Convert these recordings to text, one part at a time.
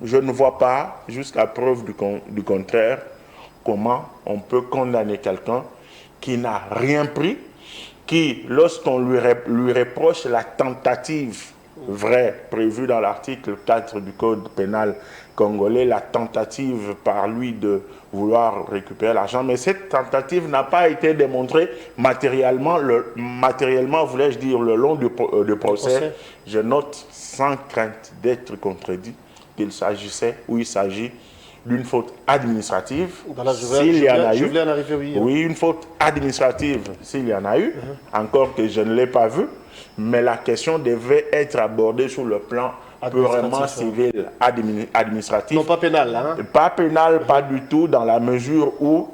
Je ne vois pas, jusqu'à preuve du contraire, comment on peut condamner quelqu'un qui n'a rien pris, qui, lorsqu'on lui reproche la tentative vraie prévue dans l'article 4 du Code pénal congolais, la tentative par lui de vouloir récupérer l'argent, mais cette tentative n'a pas été démontrée matériellement, voulais-je dire, le long du procès. Je note sans crainte d'être contredit qu'il s'agissait ou il s'agit d'une faute administrative, s'il y en a eu. Oui, une faute administrative, s'il y en a eu, encore que je ne l'ai pas vu, mais la question devait être abordée sur le plan purement civil, administratif. Non, pas pénal, hein? Pas pénal, pas du tout, dans la mesure où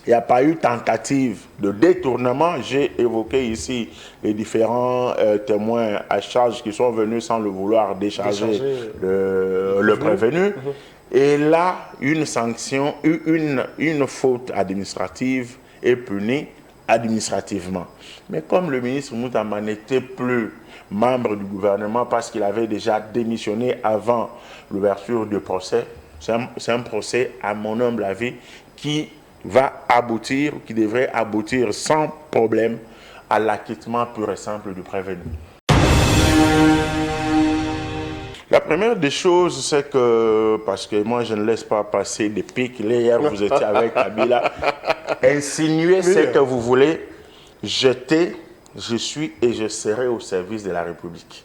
il n'y a pas eu tentative de détournement. J'ai évoqué ici les différents témoins à charge qui sont venus sans le vouloir décharger le prévenu. Et là, une sanction, une faute administrative est punie administrativement. Mais comme le ministre Moutama n'était plus membre du gouvernement parce qu'il avait déjà démissionné avant l'ouverture du procès, c'est un procès, à mon humble avis, qui va aboutir, qui devrait aboutir sans problème à l'acquittement pur et simple du prévenu. La première des choses, c'est que, parce que moi je ne laisse pas passer des pics, hier vous étiez avec Kabila, insinuer ce que vous voulez, jeter, je suis et je serai au service de la République.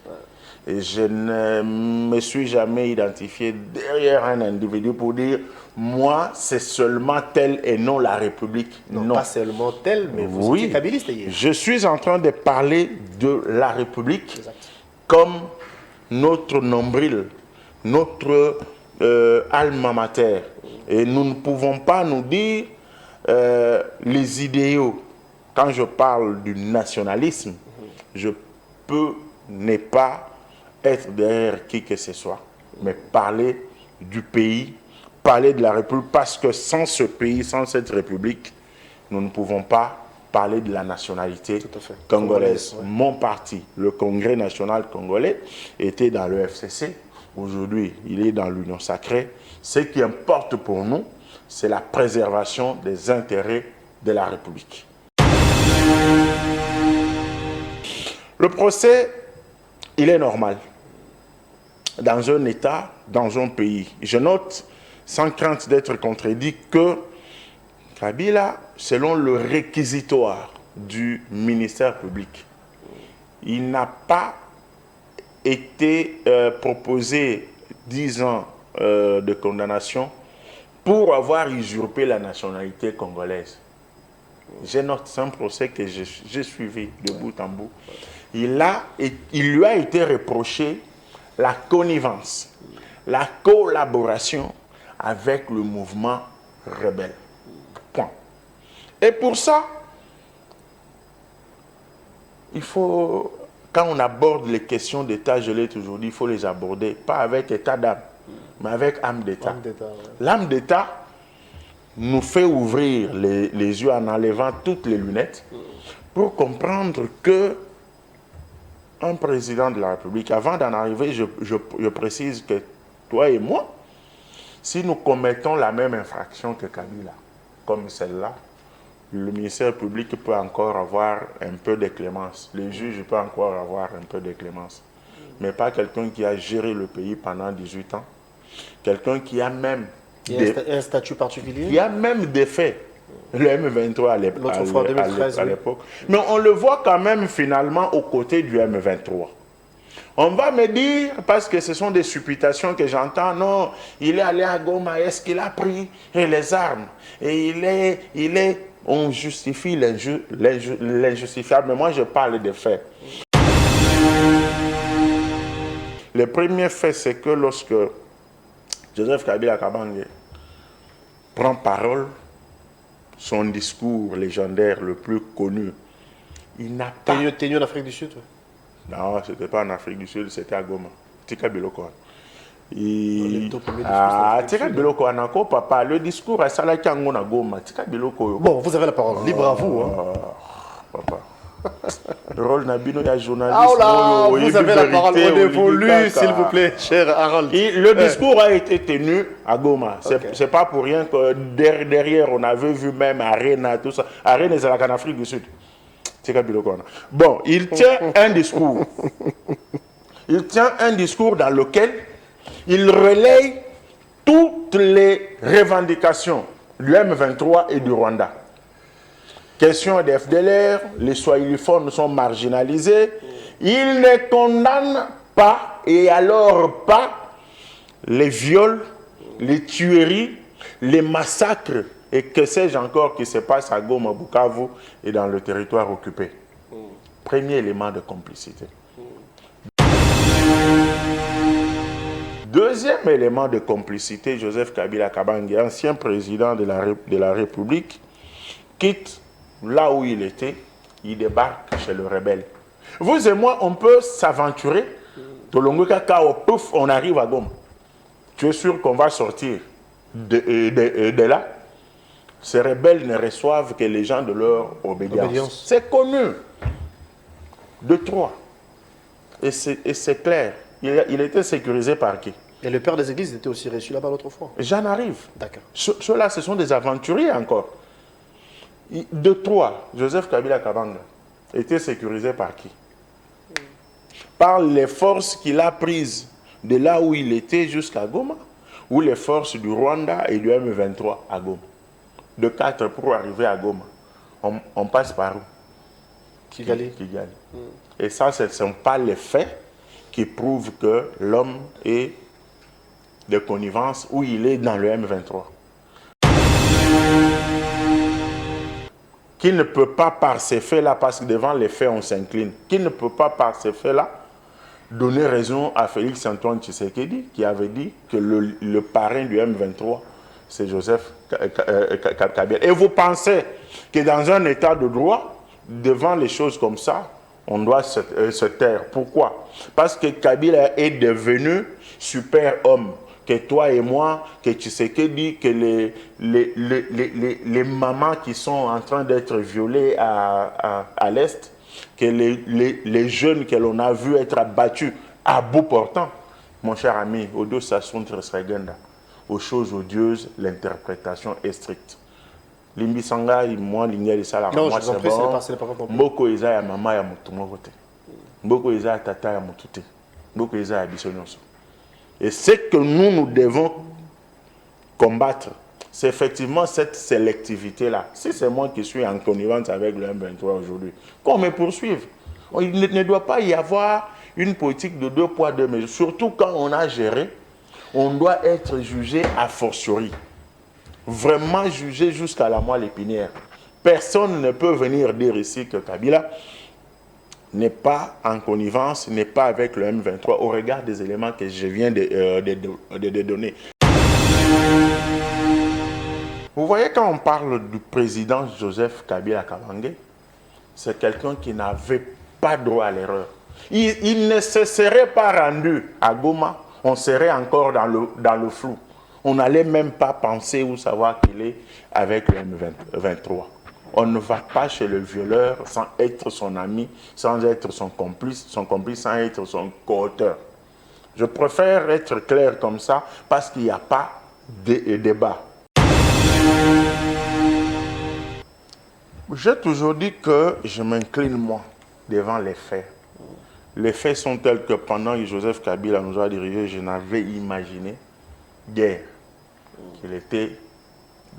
Et je ne me suis jamais identifié derrière un individu pour dire, moi c'est seulement tel et non la République. Non, pas seulement tel, mais vous étiez kabiliste hier. Je suis en train de parler de la République comme notre nombril, notre alma mater. Et nous ne pouvons pas nous dire les idéaux. Quand je parle du nationalisme, je peux ne pas être derrière qui que ce soit, mais parler du pays, parler de la République, parce que sans ce pays, sans cette République, nous ne pouvons pas parler de la nationalité congolaise. Mon parti, le Congrès national congolais, était dans le FCC. Aujourd'hui, il est dans l'Union sacrée. Ce qui importe pour nous, c'est la préservation des intérêts de la République. Le procès, il est normal. Dans un État, dans un pays. Je note, sans crainte d'être contredit, que Kabila, selon le réquisitoire du ministère public, il n'a pas été proposé 10 ans de condamnation pour avoir usurpé la nationalité congolaise. Je note, c'est un procès que j'ai suivi de bout en bout. Il lui a été reproché la connivence, la collaboration avec le mouvement rebelle. Point. Et pour ça, il faut, quand on aborde les questions d'État, je l'ai toujours dit, il faut les aborder, pas avec état d'âme, mais avec âme d'État. L'âme d'État nous fait ouvrir les yeux en enlevant toutes les lunettes pour comprendre que un président de la République, avant d'en arriver, je précise que toi et moi, si nous commettons la même infraction que Kabila, comme celle-là, le ministère public peut encore avoir un peu de clémence. Les juges peuvent encore avoir un peu de clémence. Mais pas quelqu'un qui a géré le pays pendant 18 ans. Quelqu'un qui a même... un statut particulier? Il y a même des faits. Le M23 à l'époque. Mais on le voit quand même finalement aux côtés du M23. On va me dire, parce que ce sont des supputations que j'entends, non, il est allé à Goma, est-ce qu'il a pris les armes? Et on justifie l'injustifiable, mais moi je parle des faits. Le premier fait, c'est que lorsque Joseph Kabila Kabange prend parole, son discours légendaire le plus connu, il n'a pas... T'es en Afrique du Sud? Non, ce n'était pas en Afrique du Sud, c'était à Goma. Tika Biloko. Tika Biloko, papa, le discours à Salaki Angona Goma. Tika Biloko. Bon, vous avez la parole, libre à vous. Papa. Rôle Nabino, il y a journaliste. Ah là, vous avez la parole, on évolue, s'il vous plaît, cher Harold. Le discours a été tenu à Goma. C'est pas pour rien que derrière, on avait vu même Arena, tout ça. Arena, c'est en Afrique du Sud. C'est bon, il tient un discours. Il tient un discours dans lequel il relaye toutes les revendications du M23 et du Rwanda. Question des FDLR, les soiliphones sont marginalisés. Il ne condamne pas, et alors pas, les viols, les tueries, les massacres, et que sais-je encore qui se passe à Goma, Bukavu et dans le territoire occupé. Premier élément de complicité. Deuxième élément de complicité, Joseph Kabila Kabange, ancien président de la République, quitte là où il était, il débarque chez le rebelle. Vous et moi, on peut s'aventurer. Pouf, on arrive à Goma. Tu es sûr qu'on va sortir de là? Ces rebelles ne reçoivent que les gens de leur obédience. C'est connu. De trois. Et c'est clair. Il était sécurisé par qui? Et le père des églises était aussi reçu là-bas l'autre fois. J'en arrive. D'accord. Ceux-là, ce sont des aventuriers encore. De trois, Joseph Kabila Kabanga était sécurisé par qui? Par les forces qu'il a prises de là où il était jusqu'à Goma, ou les forces du Rwanda et du M23 à Goma. De 4 pour arriver à Goma. On passe par où? Kigali. Et ça, ce ne sont pas les faits qui prouvent que l'homme est de connivence ou il est dans le M23. Qui ne peut pas par ces faits-là, parce que devant les faits on s'incline, qui ne peut pas par ces faits-là donner raison à Félix Antoine Tshisekedi qui avait dit que le parrain du M23 c'est Joseph Kabila. Et vous pensez que dans un état de droit, devant les choses comme ça, on doit se taire. Pourquoi? Parce que Kabila est devenu super homme. Que toi et moi, que Tshisekedi, que les mamans qui sont en train d'être violées à l'Est, que les jeunes que l'on a vus être abattus à bout portant. Mon cher ami, Odo Sassuntre Sregenda, aux choses odieuses, l'interprétation est stricte. Limbisanga, moi, l'ingénieur ça la moi, c'est bon. Mboko eza ya mama ya mutu mokote. Mboko eza ya tata ya mutute. Mboko eza ya bisonyonso. Et ce que nous devons combattre, c'est effectivement cette sélectivité-là. Si c'est moi qui suis en connivence avec le M23 aujourd'hui, qu'on me poursuive. Il ne doit pas y avoir une politique de 2 poids 2 mesures. Surtout quand on a géré, on doit être jugé a fortiori. Vraiment jugé jusqu'à la moelle épinière. Personne ne peut venir dire ici que Kabila n'est pas en connivence, n'est pas avec le M23 au regard des éléments que je viens de donner. Vous voyez, quand on parle du président Joseph Kabila Kabange, c'est quelqu'un qui n'avait pas droit à l'erreur. Il ne se serait pas rendu à Goma, on serait encore dans le flou. On n'allait même pas penser ou savoir qu'il est avec le M23. On ne va pas chez le violeur sans être son ami, sans être son complice, sans être son co-auteur. Je préfère être clair comme ça parce qu'il n'y a pas de débat. J'ai toujours dit que je m'incline moi devant les faits. Les faits sont tels que pendant que Joseph Kabila nous a dirigés, je n'avais imaginé guère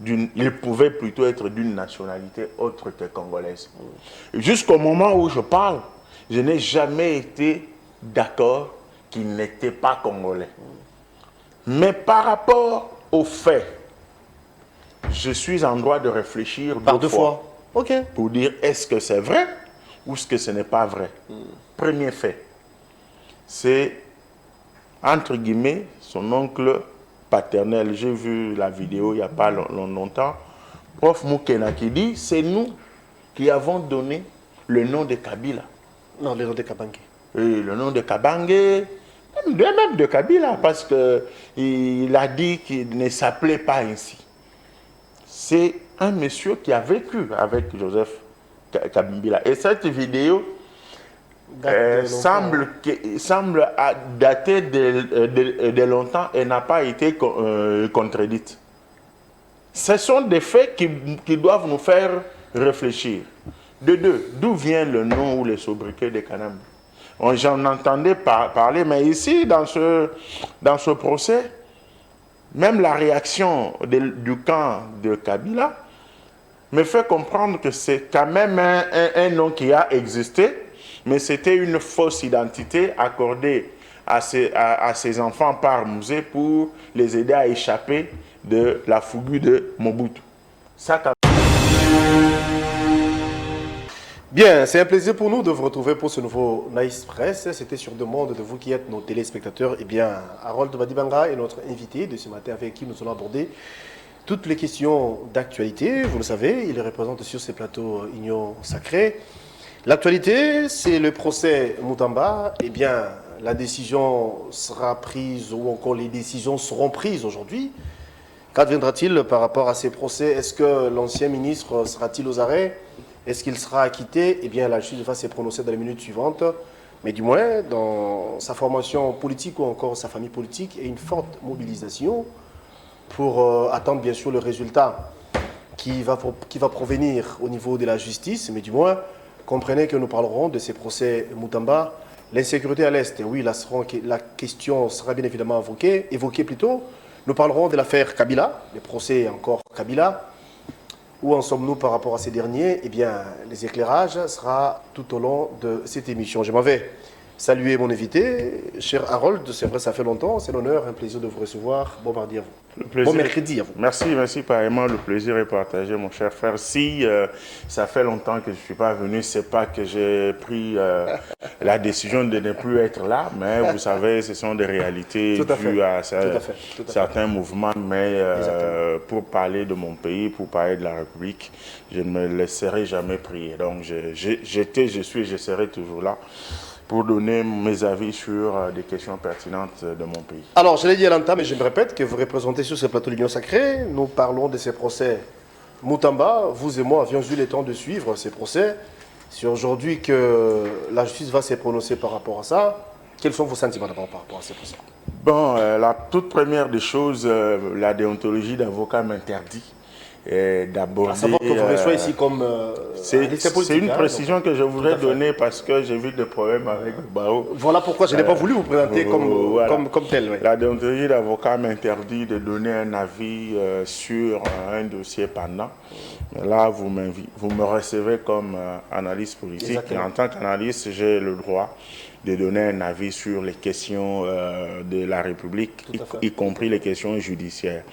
il pouvait plutôt être d'une nationalité autre que congolaise. Jusqu'au moment où je parle, je n'ai jamais été d'accord qu'il n'était pas congolais. Mais par rapport aux faits, je suis en droit de réfléchir deux fois. Okay. Pour dire est-ce que c'est vrai ou est-ce que ce n'est pas vrai. Premier fait, c'est entre guillemets son oncle paternel. J'ai vu la vidéo il n'y a pas longtemps. Prof Moukena qui dit c'est nous qui avons donné le nom de Kabila. Non, le nom de Kabange. Et le nom de Kabange, même de Kabila, parce qu'il a dit qu'il ne s'appelait pas ainsi. C'est un monsieur qui a vécu avec Joseph Kabila. Et cette vidéo semble dater de longtemps et n'a pas été contredite. Ce sont des faits qui doivent nous faire réfléchir. De deux, d'où vient le nom ou le sobriquet de Kanam? J'en entendais parler, mais ici, dans ce procès, même la réaction du camp de Kabila me fait comprendre que c'est quand même un nom qui a existé, mais c'était une fausse identité accordée à ces enfants par Musée pour les aider à échapper de la fougue de Mobutu. Ça, bien, c'est un plaisir pour nous de vous retrouver pour ce nouveau Nice Press. C'était sur demande de vous qui êtes nos téléspectateurs. Eh bien, Harold Badibanga est notre invité de ce matin avec qui nous allons aborder toutes les questions d'actualité. Vous le savez, il représente sur ces plateaux Union Sacrée. L'actualité, c'est le procès Moutamba. Eh bien, la décision sera prise ou encore les décisions seront prises aujourd'hui. Qu'adviendra-t-il par rapport à ces procès? Est-ce que l'ancien ministre sera-t-il aux arrêts? Est-ce qu'il sera acquitté? Eh bien, la justice va se prononcer dans les minutes suivantes. Mais du moins, dans sa formation politique ou encore sa famille politique, il y a une forte mobilisation pour attendre bien sûr le résultat qui va provenir au niveau de la justice. Mais du moins, comprenez que nous parlerons de ces procès Moutamba. L'insécurité à l'Est, oui, la question sera bien évidemment évoquée plutôt. Nous parlerons de l'affaire Kabila, les procès encore Kabila. Où en sommes-nous par rapport à ces derniers? Eh bien, les éclairages sera tout au long de cette émission. Je m'en vais saluer mon invité, cher Harold. C'est vrai, ça fait longtemps, c'est l'honneur, un plaisir de vous recevoir. Bon mardi à vous. Bon mercredi à vous. Merci pareillement. Le plaisir est partagé, mon cher frère. Si ça fait longtemps que je ne suis pas venu, c'est pas que j'ai pris la décision de ne plus être là, mais vous savez, ce sont des réalités dues à certains mouvements. Mais pour parler de mon pays, pour parler de la République, je ne me laisserai jamais prier. Donc, j'étais, je suis, je serai toujours là pour donner mes avis sur des questions pertinentes de mon pays. Alors, je l'ai dit à l'entame, mais je me répète que vous représentez sur ce plateau de l'Union Sacrée. Nous parlons de ces procès Moutamba. Vous et moi avions eu le temps de suivre ces procès. C'est aujourd'hui que la justice va se prononcer par rapport à ça. Quels sont vos sentiments d'abord par rapport à ces procès? Bon, la toute première des choses, la déontologie d'avocat m'interdit d'aborder. À savoir que vous reçoivez ici comme c'est une précision que je voudrais donner parce que j'ai vu des problèmes avec le barreau. Voilà pourquoi je n'ai pas voulu vous présenter comme tel. La déontologie d'avocat m'interdit de donner un avis sur un dossier pendant. Mais là, vous me recevez comme analyste politique. Exactement. Et en tant qu'analyste, j'ai le droit de donner un avis sur les questions de la République, y compris les questions judiciaires.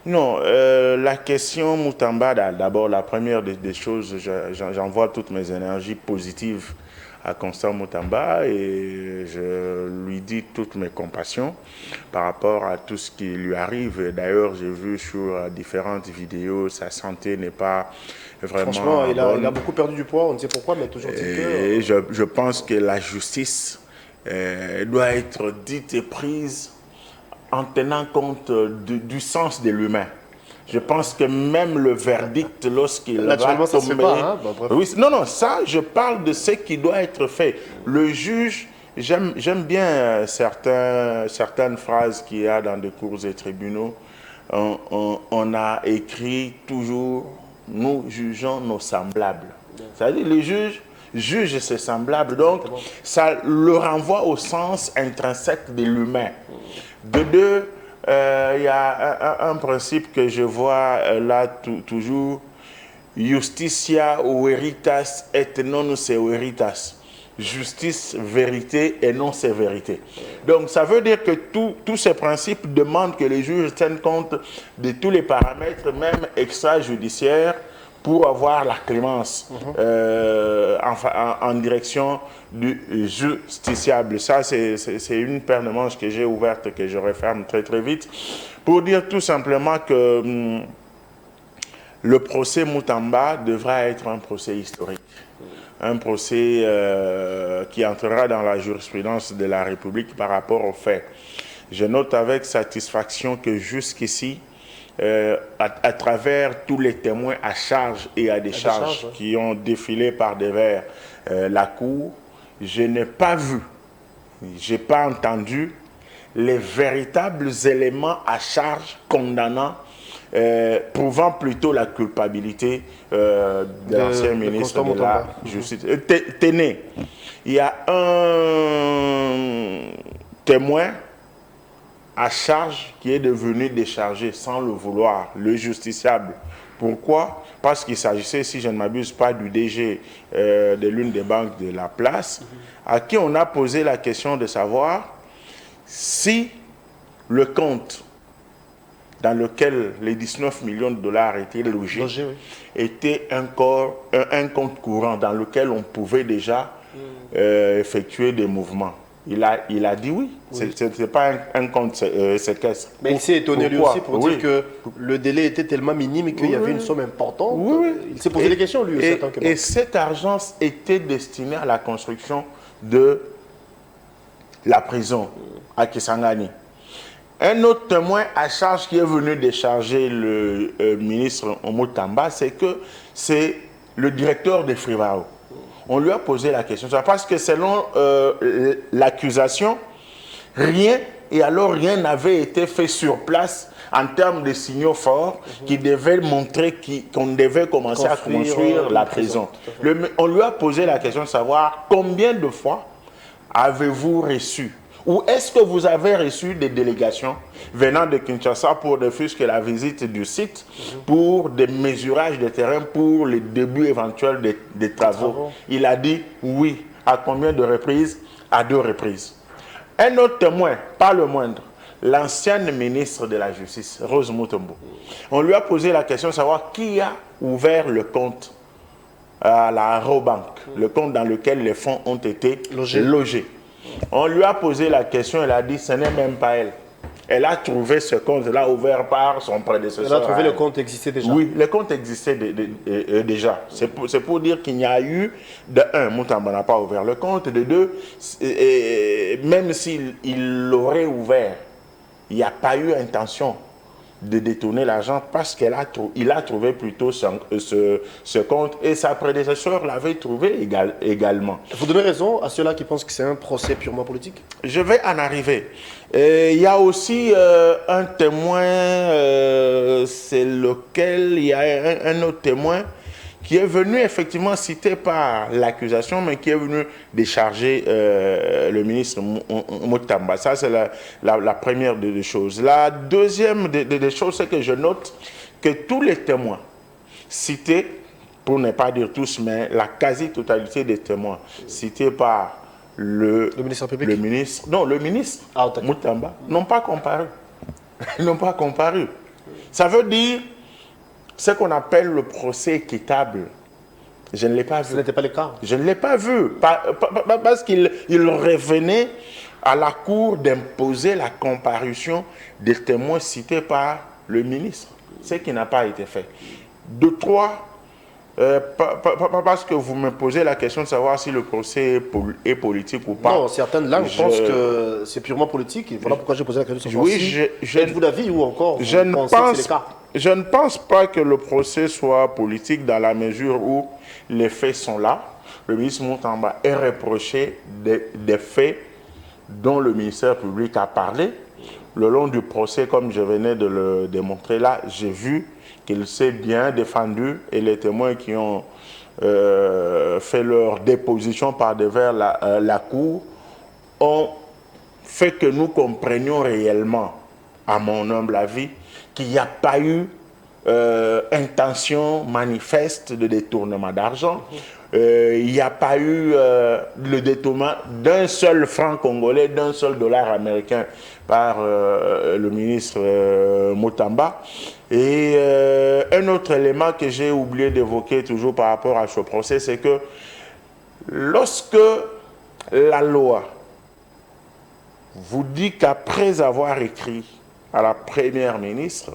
Non, la question Moutamba, d'abord, la première des choses, j'envoie toutes mes énergies positives à Constant Moutamba et je lui dis toutes mes compassions par rapport à tout ce qui lui arrive. D'ailleurs, j'ai vu sur différentes vidéos, sa santé n'est pas vraiment franchement, il a beaucoup perdu du poids, on ne sait pourquoi, mais toujours et je pense que la justice doit être dite et prise en tenant compte du sens de l'humain. Je pense que même le verdict, lorsqu'il va tomber... Ça se fait pas, hein? Oui, non, ça, je parle de ce qui doit être fait. Le juge, j'aime bien certaines phrases qu'il y a dans des cours et tribunaux. On a écrit toujours, nous jugeons nos semblables. C'est-à-dire, les juges jugent ses semblables. Donc, ça le renvoie au sens intrinsèque de l'humain. De deux, il y a un principe que je vois là toujours, justitia veritas et non se veritas. Justice, vérité et non c'est vérité. Donc ça veut dire que tous ces principes demandent que les juges tiennent compte de tous les paramètres, même extrajudiciaires, pour avoir la clémence en direction du justiciable. Ça, c'est une paire de manches que j'ai ouverte, que je referme très très vite, pour dire tout simplement que le procès Moutamba devra être un procès historique. Un procès qui entrera dans la jurisprudence de la République par rapport aux faits. Je note avec satisfaction que jusqu'ici, à travers tous les témoins à charge et à décharge qui ont défilé par devers la cour, je n'ai pas vu, je n'ai pas entendu les véritables éléments à charge condamnant, prouvant plutôt la culpabilité de l'ancien ministre de la Justice. Tenez, il y a un témoin à charge qui est devenu déchargé sans le vouloir, le justiciable. Pourquoi? Parce qu'il s'agissait, si je ne m'abuse pas, du DG de l'une des banques de la place, à qui on a posé la question de savoir si le compte dans lequel les 19 millions de dollars étaient logés était un compte courant dans lequel on pouvait déjà effectuer des mouvements. Il a dit oui. Ce n'est pas un compte séquestre. Mais il s'est étonné lui aussi pour dire que le délai était tellement minime qu'il y avait une somme importante. Il s'est posé des questions lui aussi. Et cet argent était destiné à la construction de la prison à Kisangani. Un autre témoin à charge qui est venu décharger le ministre Omotamba, c'est que c'est le directeur de Frivao. On lui a posé la question, parce que selon l'accusation, rien n'avait été fait sur place en termes de signaux forts qui devaient montrer qu'on devait commencer à construire la prison. On lui a posé la question de savoir combien de fois avez-vous reçu ou est-ce que vous avez reçu des délégations venant de Kinshasa pour ne fût-ce que la visite du site, pour des mesurages de terrain, pour les débuts éventuels des travaux? Il a dit oui. À combien de reprises? À 2 reprises. Un autre témoin, pas le moindre, l'ancienne ministre de la Justice, Rose Mutombo. On lui a posé la question de savoir qui a ouvert le compte à la Robank, le compte dans lequel les fonds ont été logés. On lui a posé la question, elle a dit ce n'est même pas elle. Elle a trouvé ce compte-là ouvert par son prédécesseur. Elle a trouvé le compte existait déjà. Oui, le compte existait déjà. C'est pour dire qu'il n'y a eu, de un, Moutamba n'a pas ouvert le compte, de deux, même s'il l'aurait ouvert, il n'y a pas eu intention de détourner l'argent parce qu'il a trouvé plutôt ce compte et sa prédécesseur l'avait trouvé également. Vous donnez raison à ceux-là qui pensent que c'est un procès purement politique? Je vais en arriver. Il y a aussi un témoin, c'est lequel il y a un autre témoin qui est venu effectivement cité par l'accusation, mais qui est venu décharger le ministre Mutamba. Ça, c'est la première des choses. La deuxième des choses, c'est que je note que tous les témoins cités, pour ne pas dire tous, mais la quasi-totalité des témoins cités par le ministre public, le ministre Mutamba, n'ont pas comparu. Ils n'ont pas comparu. Ça veut dire ce qu'on appelle le procès équitable. Je ne l'ai pas vu. Ce n'était pas le cas. Je ne l'ai pas vu. Parce qu'il revenait à la cour d'imposer la comparution des témoins cités par le ministre. Ce qui n'a pas été fait. De trois, parce que vous me posez la question de savoir si le procès est politique ou pas. Non, certaines langues pensent que c'est purement politique. Et voilà pourquoi j'ai posé la question de savoir êtes-vous d'avis ou encore je ne pense pas que le procès soit politique dans la mesure où les faits sont là. Le ministre Mutamba est reproché des faits dont le ministère public a parlé. Le long du procès, comme je venais de le démontrer là, j'ai vu qu'il s'est bien défendu et les témoins qui ont fait leur déposition par devers la cour ont fait que nous comprenions réellement, à mon humble avis, qu'il n'y a pas eu intention manifeste de détournement d'argent. Il n'y a pas eu le détournement d'un seul franc congolais, d'un seul dollar américain par le ministre Mutamba. Et un autre élément que j'ai oublié d'évoquer toujours par rapport à ce procès, c'est que lorsque la loi vous dit qu'après avoir écrit à la première ministre,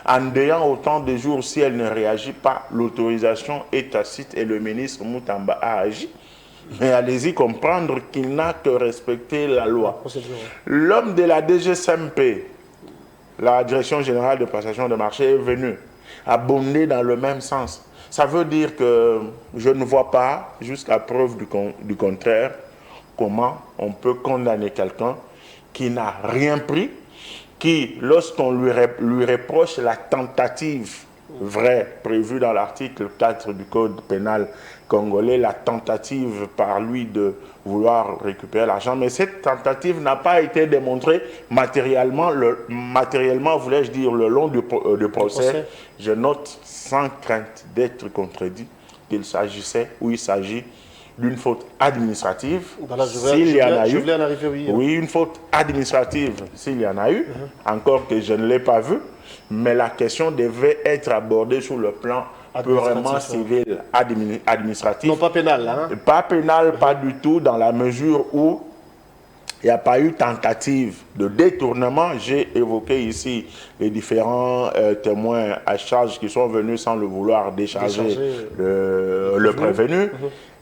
en dehors autant de jours, si elle ne réagit pas, l'autorisation est tacite et le ministre Mutamba a agi. Mais allez-y comprendre qu'il n'a que respecté la loi. L'homme de la DGSMP la Direction générale de prestation de marché est venue abonder dans le même sens. Ça veut dire que je ne vois pas, jusqu'à preuve du contraire, comment on peut condamner quelqu'un qui n'a rien pris, qui, lorsqu'on lui reproche la tentative vraie prévue dans l'article 4 du Code pénal congolais, la tentative par lui de vouloir récupérer l'argent, mais cette tentative n'a pas été démontrée matériellement, voulais-je dire, le long du procès. Je note sans crainte d'être contredit qu'il s'agissait ou il s'agit d'une faute administrative, s'il y en a eu. Oui, une faute administrative, s'il y en a eu, encore que je ne l'ai pas vu, mais la question devait être abordée sur le plan purement civil, administratif. Non, pas pénal, hein? Pas pénal, pas du tout, dans la mesure où il n'y a pas eu tentative de détournement. J'ai évoqué ici les différents témoins à charge qui sont venus sans le vouloir décharger le prévenu.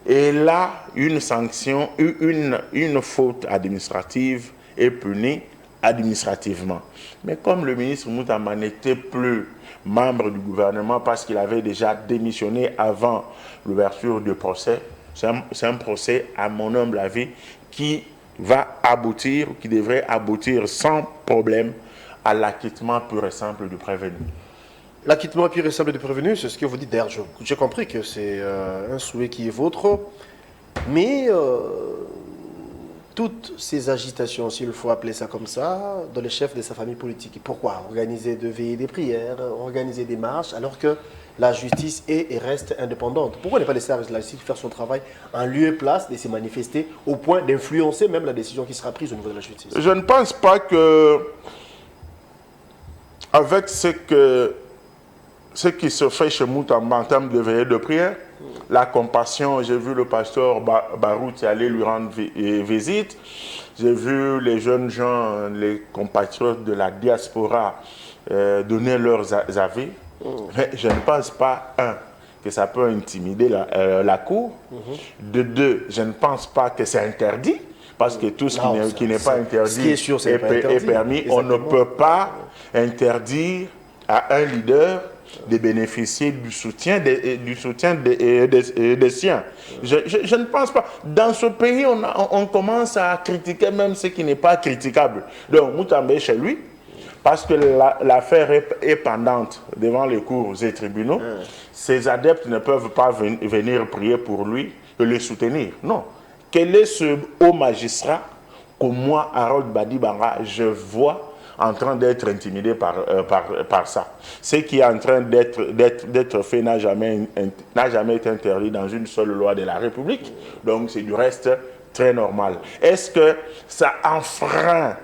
Et là, une sanction, une faute administrative est punie administrativement. Mais comme le ministre Moutamba n'était plus membre du gouvernement parce qu'il avait déjà démissionné avant l'ouverture du procès, c'est un procès, à mon humble avis, qui va aboutir, qui devrait aboutir sans problème à l'acquittement pur et simple du prévenu. L'acquittement pur et simple du prévenu, c'est ce que vous dites. D'ailleurs, j'ai compris que c'est un souhait qui est vôtre. Mais toutes ces agitations, s'il faut appeler ça comme ça, dans les chefs de sa famille politique. Et pourquoi organiser des veillées des prières, organiser des marches, alors que la justice est et reste indépendante? Pourquoi ne pas laisser la justice faire son travail en lieu et place de se manifester au point d'influencer même la décision qui sera prise au niveau de la justice? Je ne pense pas que, avec ce qui se fait chez Moutamba en termes de veillée de prière, la compassion, j'ai vu le pasteur Barout aller lui rendre visite, j'ai vu les jeunes gens, les compatriotes de la diaspora donner leurs avis, mais je ne pense pas, que ça peut intimider la cour, de deux, je ne pense pas que c'est interdit, parce que tout ce qui n'est pas interdit est permis. On ne peut pas interdire à un leader de bénéficier du soutien des siens. Je ne pense pas. Dans ce pays, on commence à critiquer même ce qui n'est pas critiquable. Donc, Moutamba est chez lui, parce que l'affaire est pendante devant les cours et tribunaux. Ses adeptes ne peuvent pas venir prier pour lui et le soutenir. Non. Quel est ce haut magistrat que moi, Harold Badibanga, je vois en train d'être intimidé par ça? Ce qui est en train d'être fait n'a jamais été interdit dans une seule loi de la République. Donc c'est du reste très normal. Est-ce que ça enfreint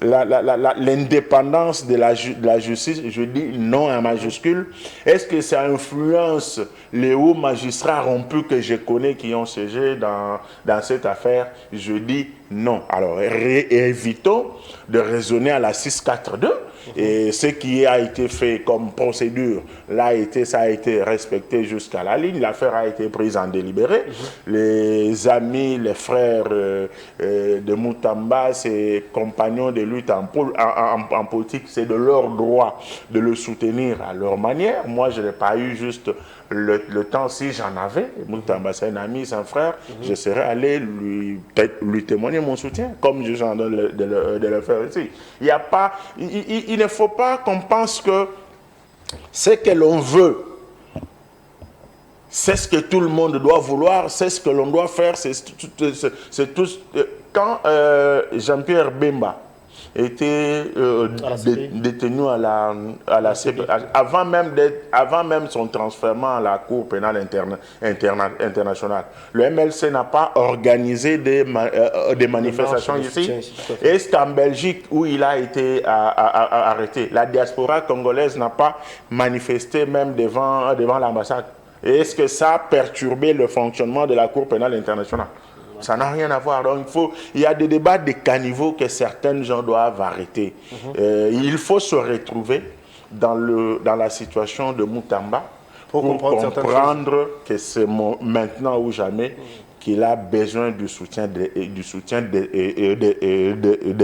l'indépendance de la justice? Je dis non en majuscule. Est-ce que ça influence les hauts magistrats rompus que je connais qui ont siégé dans cette affaire? Je dis non. Alors évitons de raisonner à la 642. Et ce qui a été fait comme procédure, ça a été respecté jusqu'à la ligne. L'affaire a été prise en délibéré. Les amis, les frères de Moutamba, ses compagnons de lutte en politique, c'est de leur droit de le soutenir à leur manière. Moi, je n'ai pas eu juste le temps, si j'en avais. Moutamba, c'est un ami, c'est un frère. Je serais allé lui témoigner mon soutien, comme je suis en train de le faire ici. Il ne faut pas qu'on pense que ce que l'on veut, c'est ce que tout le monde doit vouloir, c'est ce que l'on doit faire. C'est tout. Quand Jean-Pierre Bemba était détenu à la CPI, avant même son transfèrement à la Cour pénale internationale, le MLC n'a pas organisé des manifestations ici. Est-ce qu'en Belgique, où il a été arrêté, la diaspora congolaise n'a pas manifesté même devant l'ambassade? Est-ce que ça a perturbé le fonctionnement de la Cour pénale internationale? Ça n'a rien à voir. Donc, il y a des débats de caniveau que certains gens doivent arrêter. Il faut se retrouver dans la situation de Moutamba pour comprendre que c'est maintenant ou jamais qu'il a besoin du soutien des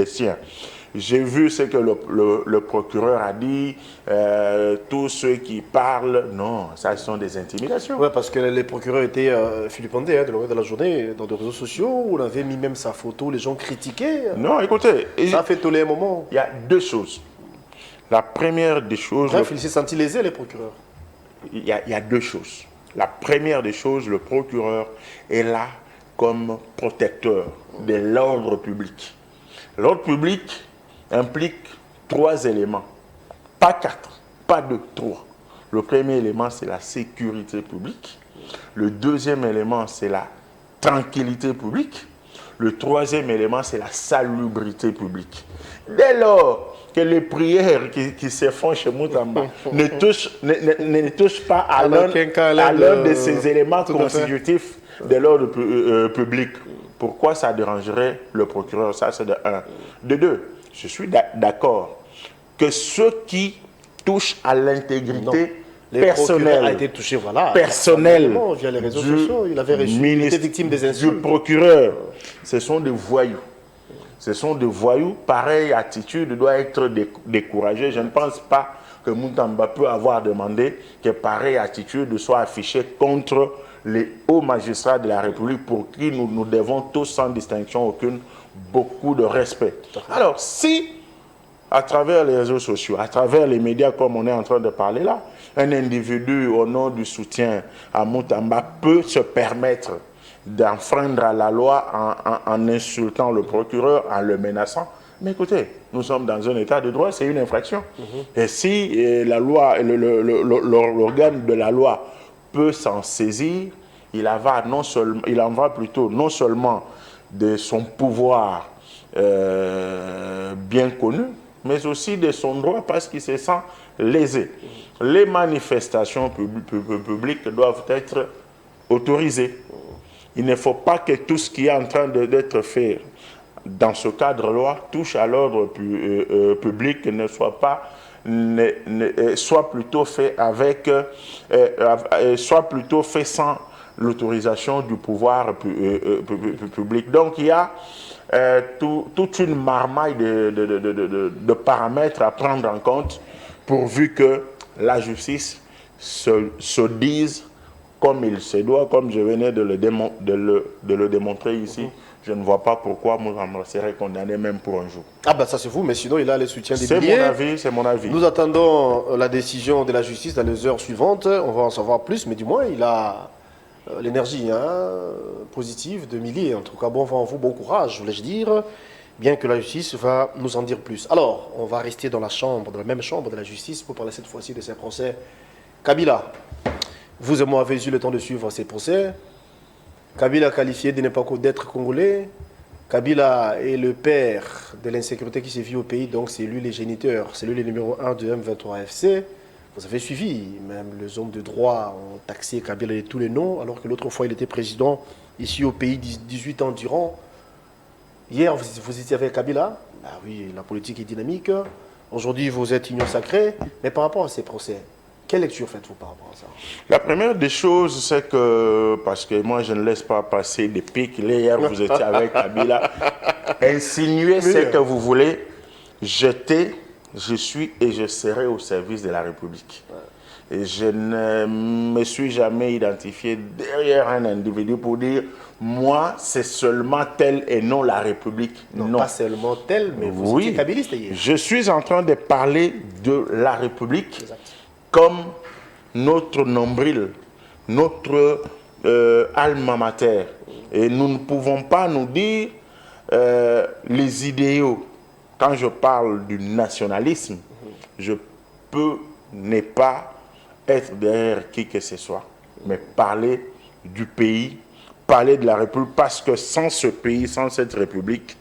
siens. J'ai vu ce que le procureur a dit, tous ceux qui parlent, non, ça ce sont des intimidations. Oui, parce que les procureurs étaient filipendés de l'heure de la journée dans les réseaux sociaux, où on avait mis même sa photo, les gens critiquaient. Non, écoutez, Ça a fait toller un moment. il y a deux choses. La première des choses... Bref, il s'est senti lésé, les procureurs. Il y a deux choses. La première des choses, le procureur est là comme protecteur de l'ordre public. L'ordre public implique 3 éléments, pas 4, pas 2, 3. Le premier élément, c'est la sécurité publique. Le deuxième élément, c'est la tranquillité publique. Le troisième élément, c'est la salubrité publique. Dès lors que les prières qui se font chez Moutamba ne touchent pas à l'un de ces éléments constitutifs de l'ordre public, pourquoi ça dérangerait le procureur? Ça, c'est de un. De deux, je suis d'accord que ceux qui touchent à l'intégrité personnelle, a été touché, voilà, personnelle via les réseaux sociaux, il avait reçu, il était victime des insultes. Du procureur, ce sont des voyous. Ce sont des voyous. Pareille attitude doit être découragée. Je ne pense pas que Moutamba peut avoir demandé que pareille attitude soit affichée contre les hauts magistrats de la République pour qui nous devons tous, sans distinction aucune, beaucoup de respect. Alors, si, à travers les réseaux sociaux, à travers les médias comme on est en train de parler là, un individu au nom du soutien à Moutamba peut se permettre d'enfreindre à la loi en insultant le procureur, en le menaçant. Mais écoutez, nous sommes dans un état de droit, c'est une infraction. Et si la loi, l'organe de la loi peut s'en saisir, il en va plutôt non seulement de son pouvoir bien connu, mais aussi de son droit parce qu'il se sent lésé. Les manifestations publiques doivent être autorisées. Il ne faut pas que tout ce qui est en train d'être fait dans ce cadre-là touche à l'ordre public, ne soit pas, soit plutôt fait avec, soit plutôt fait sans l'autorisation du pouvoir public. Donc il y a toute une marmaille de paramètres à prendre en compte pourvu que la justice se dise comme il se doit, comme je venais de le démontrer ici. Je ne vois pas pourquoi Moutamba serait condamné même pour un jour. Ah ben ça c'est vous, mais sinon il a le soutien des milliers. C'est mon avis. Nous attendons la décision de la justice dans les heures suivantes. On va en savoir plus, mais du moins il a l'énergie positive de milliers. En tout cas, bon vent à vous, bon courage, voulais-je dire. Bien que la justice va nous en dire plus. Alors, on va rester dans la même chambre de la justice pour parler cette fois-ci de ces procès. Kabila, vous et moi avez eu le temps de suivre ces procès. Kabila qualifié de ne pas d'être congolais. Kabila est le père de l'insécurité qui s'est vue au pays, donc c'est lui le géniteur, c'est lui le numéro 1 de M23FC. Vous avez suivi, même les hommes de droit ont taxé Kabila de tous les noms, alors que l'autre fois il était président ici au pays 18 ans durant. Hier, vous étiez avec Kabila. Ah oui, la politique est dynamique. Aujourd'hui, vous êtes union sacrée. Mais par rapport à ces procès, quelle lecture faites-vous par rapport à ça? La première des choses, c'est que, parce que moi, je ne laisse pas passer des pics. Hier, vous étiez avec Kabila. Insinuez ce que vous voulez. Jeter, je suis et je serai au service de la République. Et je ne me suis jamais identifié derrière un individu pour dire moi, c'est seulement tel et non la République. Non, pas seulement tel, mais vous étiez kabiliste hier. Je suis en train de parler de la République comme notre nombril, notre alma mater. Et nous ne pouvons pas nous dire les idéaux. Quand je parle du nationalisme, je peux ne pas être derrière qui que ce soit, mais parler du pays, parler de la République, parce que sans ce pays, sans cette République,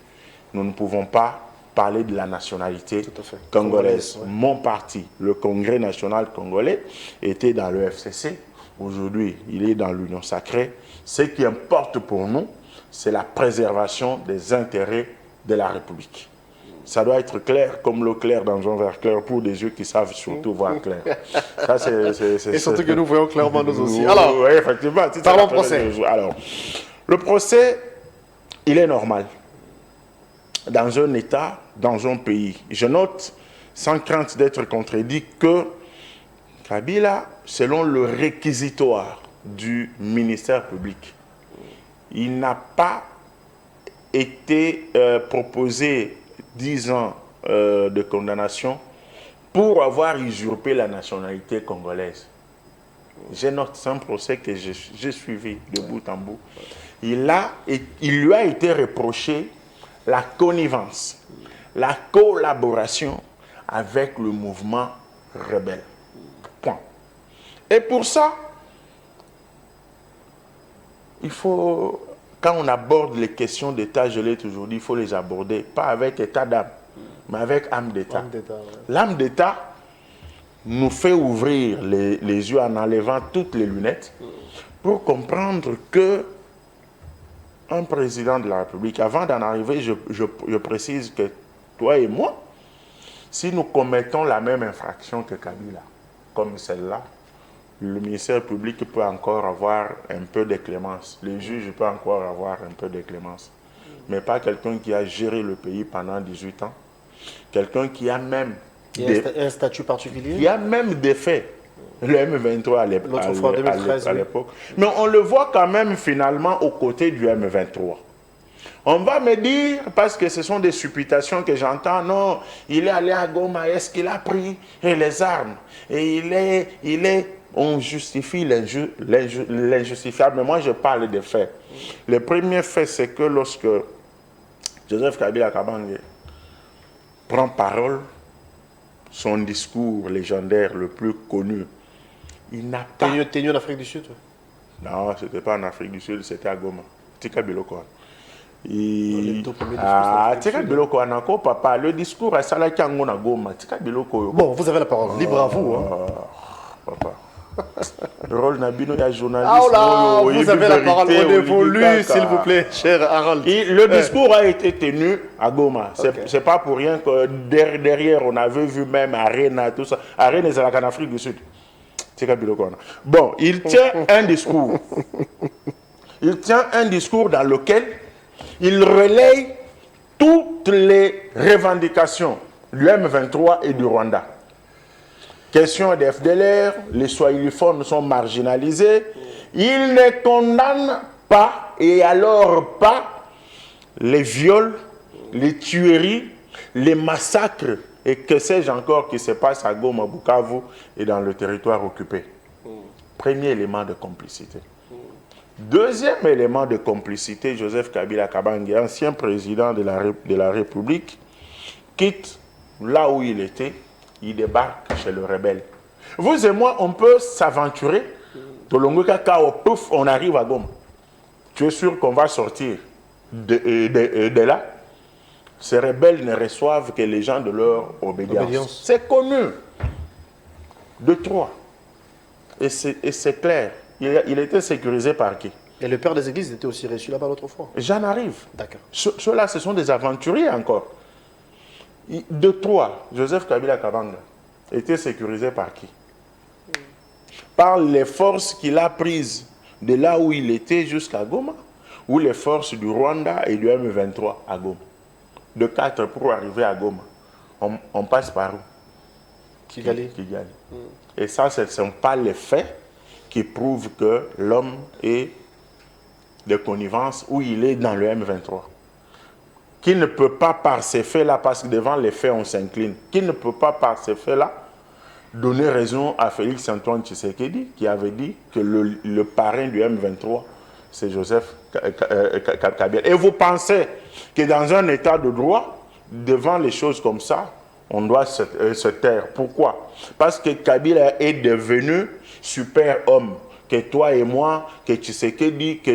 nous ne pouvons pas parler de la nationalité congolaise. Ouais. Mon parti, le Congrès national congolais, était dans le FCC. Aujourd'hui, il est dans l'Union sacrée. Ce qui importe pour nous, c'est la préservation des intérêts de la République. Ça doit être clair, comme l'eau claire dans un verre clair, pour des yeux qui savent surtout voir clair. Ça, et surtout que nous voyons clairement nous aussi. Alors, oui, effectivement. Parlons procès. Alors, le procès, il est normal. dans un État, dans un pays. Je note, sans crainte d'être contredit, que Kabila, selon le réquisitoire du ministère public, il n'a pas été proposé 10 ans de condamnation pour avoir usurpé la nationalité congolaise. Je note, c'est un procès que j'ai suivi de bout en bout. Il lui a été reproché la connivence, la collaboration avec le mouvement rebelle. Point. Et pour ça, il faut, quand on aborde les questions d'État, je l'ai toujours dit, il faut les aborder, pas avec état d'âme, mais avec âme d'État. Ouais. L'âme d'État nous fait ouvrir les yeux en enlevant toutes les lunettes pour comprendre que un président de la République, avant d'en arriver, je précise que toi et moi, si nous commettons la même infraction que Kabila, comme celle-là, le ministère public peut encore avoir un peu de clémence. Les juges peuvent encore avoir un peu de clémence. Mais pas quelqu'un qui a géré le pays pendant 18 ans. Quelqu'un qui a même... un statut particulier. Il y a même des faits. Le M23 à l'époque. Mais on le voit quand même finalement aux côtés du M23. On va me dire, parce que ce sont des supputations que j'entends, non, il est allé à Goma, est-ce qu'il a pris les armes? Et on justifie l'injustifiable, mais moi je parle des faits. Le premier fait, c'est que lorsque Joseph Kabila Kabange prend parole, son discours légendaire le plus connu, il n'a pas... T'es en Afrique du Sud? Non, ce n'était pas en Afrique du Sud, c'était à Goma. Tika Biloko. Tika Biloko, papa, le discours à Salaki Angona Goma. Tika Biloko. Bon, vous avez la parole, libre à vous. Papa. Le rôle Nabino, il y a journaliste. Ah là, vous avez la parole, on évolue, s'il vous plaît, cher Harold. Le discours a été tenu à Goma. C'est pas pour rien que derrière, on avait vu même Arena, tout ça. Arena, c'est en Afrique du Sud. Bon, il tient un discours. Il tient un discours dans lequel il relaye toutes les revendications du M23 et du Rwanda. Question des FDLR, les Swahiliphones sont marginalisés. Il ne condamne pas, et alors pas, les viols, les tueries, les massacres, et que sais-je encore qui se passe à Goma, Bukavu et dans le territoire occupé. Premier élément de complicité. Deuxième élément de complicité, Joseph Kabila Kabange, ancien président de la République, quitte là où il était, il débarque chez le rebelle. Vous et moi, on peut s'aventurer, on arrive à Goma. Tu es sûr qu'on va sortir de là? Ces rebelles ne reçoivent que les gens de leur obédience. C'est connu. De trois. Et c'est clair. Il était sécurisé par qui? Et le père des églises était aussi reçu là-bas l'autre fois. J'en arrive. D'accord. Ceux-là, ce sont des aventuriers encore. De trois, Joseph Kabila Kabanga était sécurisé par qui? Par les forces qu'il a prises de là où il était jusqu'à Goma, ou les forces du Rwanda et du M23 à Goma. De 4 pour arriver à Goma. On passe par où? Kigali. Et ça, ce ne sont pas les faits qui prouvent que l'homme est de connivence ou il est dans le M23. Qui ne peut pas par ces faits-là, parce que devant les faits, on s'incline, qui ne peut pas par ces faits-là donner raison à Félix Antoine Tshisekedi, qui avait dit que le parrain du M23, c'est Joseph Kabila. Et vous pensez que dans un état de droit, devant les choses comme ça, on doit se taire. Pourquoi? Parce que Kabila est devenu super homme. Que toi et moi, que Tshisekedi, que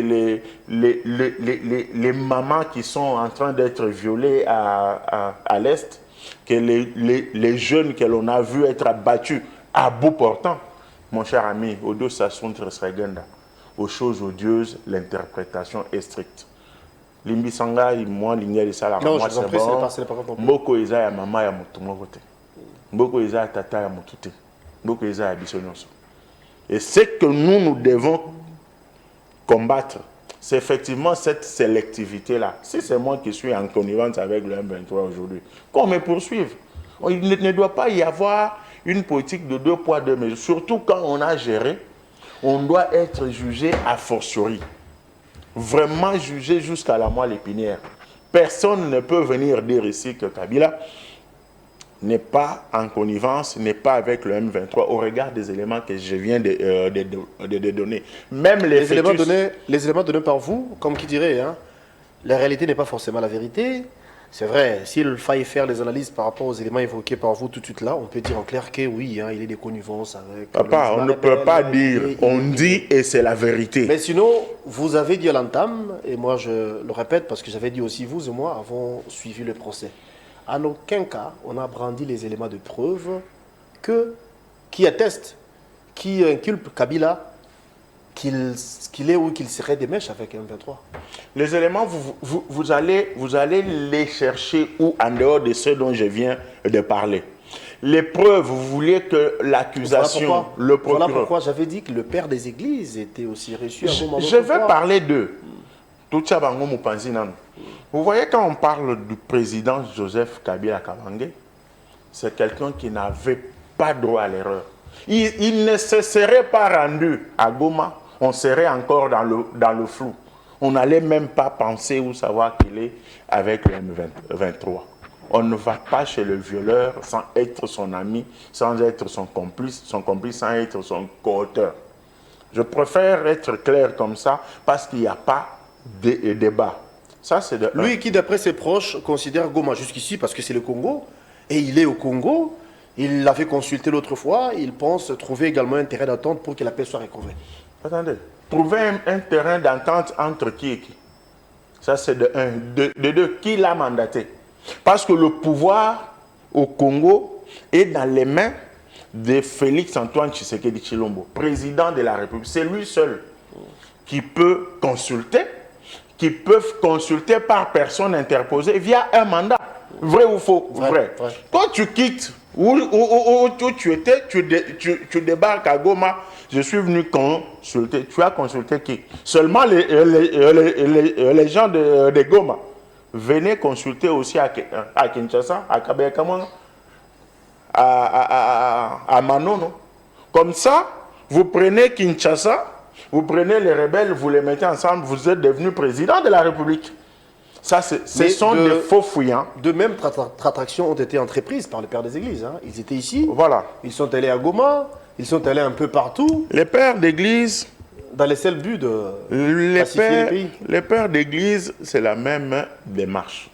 les mamans qui sont en train d'être violées à l'Est, que les jeunes que l'on a vus être abattus à bout portant. Mon cher ami, Odo Sassountre Sregenda, aux choses odieuses, l'interprétation est stricte. Limbisanga, moi, l'ingénieur ça la moi, c'est bon. Mboko eza ya mama ya mutu mokote. Mboko eza ya tata ya mutute. Mboko eza ya bisonyonso. Et c'est que nous devons combattre, c'est effectivement cette sélectivité-là. Si c'est moi qui suis en connivence avec le M23 aujourd'hui, qu'on me poursuive. Il ne doit pas y avoir une politique de 2 poids 2 mesures. Surtout quand on a géré, on doit être jugé a fortiori. Vraiment jugé jusqu'à la moelle épinière. Personne ne peut venir dire ici que Kabila n'est pas en connivence, n'est pas avec le M23 au regard des éléments que je viens de donner. Même les éléments donnés par vous, comme qui dirait, hein, la réalité n'est pas forcément la vérité. C'est vrai, s'il faille faire des analyses par rapport aux éléments évoqués par vous tout de suite là, on peut dire en clair que oui, hein, il est des connivences avec... Papa, on ne peut pas dire, on dit et c'est la vérité. Mais sinon, vous avez dit à l'entame, et moi je le répète parce que j'avais dit aussi, vous et moi avons suivi le procès. En aucun cas, on a brandi les éléments de preuve qui attestent, qui inculpent Kabila qu'il est ou qu'il serait des mèches avec M23. Les éléments, vous allez les chercher où en dehors de ceux dont je viens de parler. Les preuves, vous vouliez que l'accusation, le procureur... Voilà pourquoi j'avais dit que le père des églises était aussi reçu à un moment. Je vais parler d'eux. Vous voyez, quand on parle du président Joseph Kabila Kabange, c'est quelqu'un qui n'avait pas droit à l'erreur. Il ne se serait pas rendu à Goma, on serait encore dans le flou. On n'allait même pas penser ou savoir qu'il est avec le M23. On ne va pas chez le violeur sans être son ami, sans être son complice, sans être son co-auteur. Je préfère être clair comme ça parce qu'il n'y a pas de débat. Ça, c'est de lui qui, d'après ses proches, considère Goma jusqu'ici parce que c'est le Congo, et il est au Congo, il l'avait consulté l'autre fois, il pense trouver également un terrain d'attente pour que la paix soit retrouvée. Attendez, trouver un terrain d'entente entre qui et qui? Ça, c'est de un. De deux, qui l'a mandaté? Parce que le pouvoir au Congo est dans les mains de Félix Antoine Tshisekedi Tshilombo, président de la République. C'est lui seul qui peut consulter, qui peuvent consulter par personne interposée via un mandat. Vrai ou faux? Vrai. Quand tu quittes où tu étais, tu débarques à Goma, je suis venu consulter. Tu as consulté qui? Seulement les gens de Goma. Venez consulter aussi à Kinshasa, à Kabekamon, à Manono. Comme ça, vous prenez Kinshasa, vous prenez les rebelles, vous les mettez ensemble, vous êtes devenu président de la République. Ça, ce sont des faux fouillants. De même tractations ont été entreprises par les pères des églises. Hein. Ils étaient ici, voilà. Ils sont allés à Goma, ils sont allés un peu partout. Les pères d'église... Dans les seuls buts de pacifier le pays. Les pères d'église, c'est la même démarche.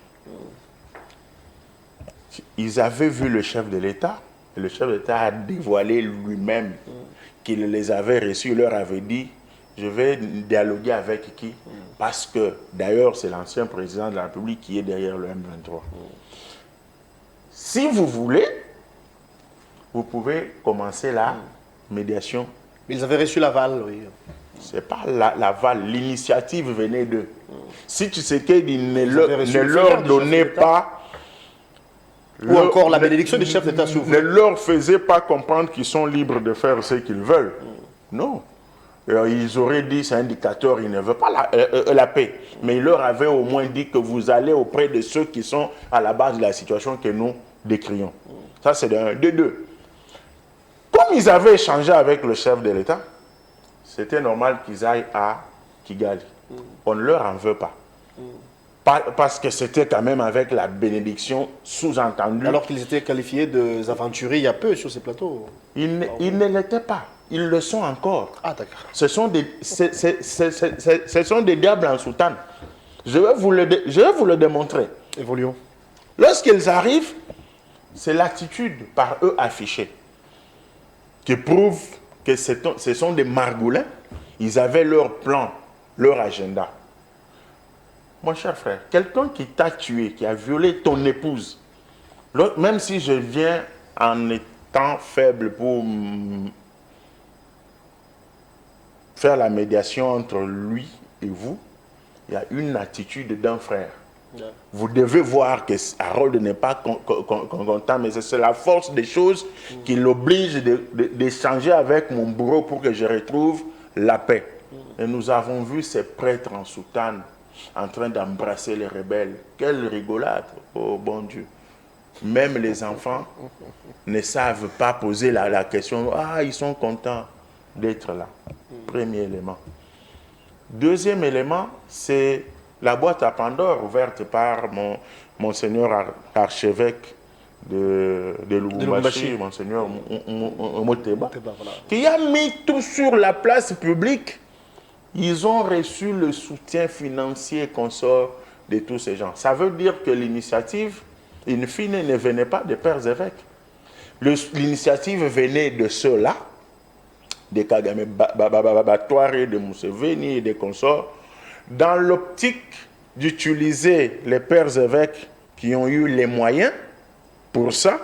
Ils avaient vu le chef de l'État, et le chef de l'État a dévoilé lui-même qu'il les avait reçus, il leur avait dit, je vais dialoguer avec qui? Parce que, d'ailleurs, c'est l'ancien président de la République qui est derrière le M23. Si vous voulez, vous pouvez commencer la médiation. Ils avaient reçu l'aval, oui. Ce n'est pas l'aval, l'initiative venait d'eux. Si Tshisekedi ne leur donnait pas... Ou encore la bénédiction du chef d'État souverain. Ne leur faisait pas comprendre qu'ils sont libres de faire ce qu'ils veulent. Non. Ils auraient dit, c'est un dictateur, il ne veut pas la paix. Mais il leur avait au moins dit que vous allez auprès de ceux qui sont à la base de la situation que nous décrions. Ça, c'est de deux. Comme ils avaient échangé avec le chef de l'État, c'était normal qu'ils aillent à Kigali. On ne leur en veut pas. Parce que c'était quand même avec la bénédiction sous-entendue. Alors qu'ils étaient qualifiés d'aventuriers il y a peu sur ces plateaux. Ils ne l'étaient pas. Ils le sont encore. Ah, d'accord. Ce sont des diables en soutane. Je vais vous le démontrer. Évoluons. Lorsqu'ils arrivent, c'est l'attitude par eux affichée qui prouve que ce sont des margoulins. Ils avaient leur plan, leur agenda. Mon cher frère, quelqu'un qui t'a tué, qui a violé ton épouse, même si je viens en étant faible pour faire la médiation entre lui et vous, il y a une attitude d'un frère. Yeah. Vous devez voir que Harold n'est pas content, mais c'est la force des choses qui l'oblige d'échanger avec mon bourreau pour que je retrouve la paix. Et nous avons vu ces prêtres en soutane en train d'embrasser les rebelles. Quelle rigolade, oh bon Dieu. Même les enfants ne savent pas poser la question. Ah, ils sont contents d'être là. Premier élément. Deuxième élément, c'est la boîte à Pandore ouverte par monseigneur archevêque de Lubumbashi, monseigneur Muteba, qui a mis tout sur la place publique. Ils ont reçu le soutien financier et consort de tous ces gens. Ça veut dire que l'initiative, in fine, ne venait pas des pères évêques. L'initiative venait de ceux-là, des Kagame Batouare, de Museveni et des consorts, dans l'optique d'utiliser les pères évêques qui ont eu les moyens pour ça,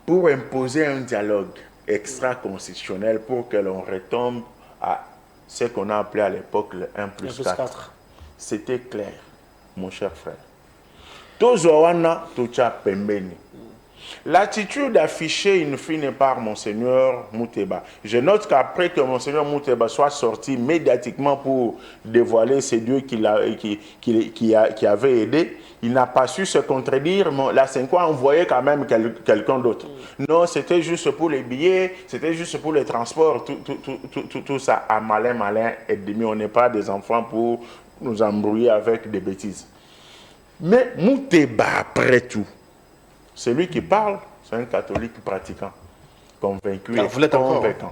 pour imposer un dialogue extra-constitutionnel pour que l'on retombe à ce qu'on a appelé à l'époque le 1 plus 4. C'était clair, mon cher frère. Tozowana Tucha Pembeni. L'attitude affichée in fine par monseigneur Muteba. Je note qu'après que monseigneur Muteba soit sorti médiatiquement pour dévoiler ces dieux qui avaient aidé, il n'a pas su se contredire. La Cinq a envoyé quand même quelqu'un d'autre. Non, c'était juste pour les billets, c'était juste pour les transports, tout ça à malin et demi. On n'est pas des enfants pour nous embrouiller avec des bêtises. Mais Muteba, après tout, celui qui parle, c'est un catholique pratiquant, convaincu et convaincant.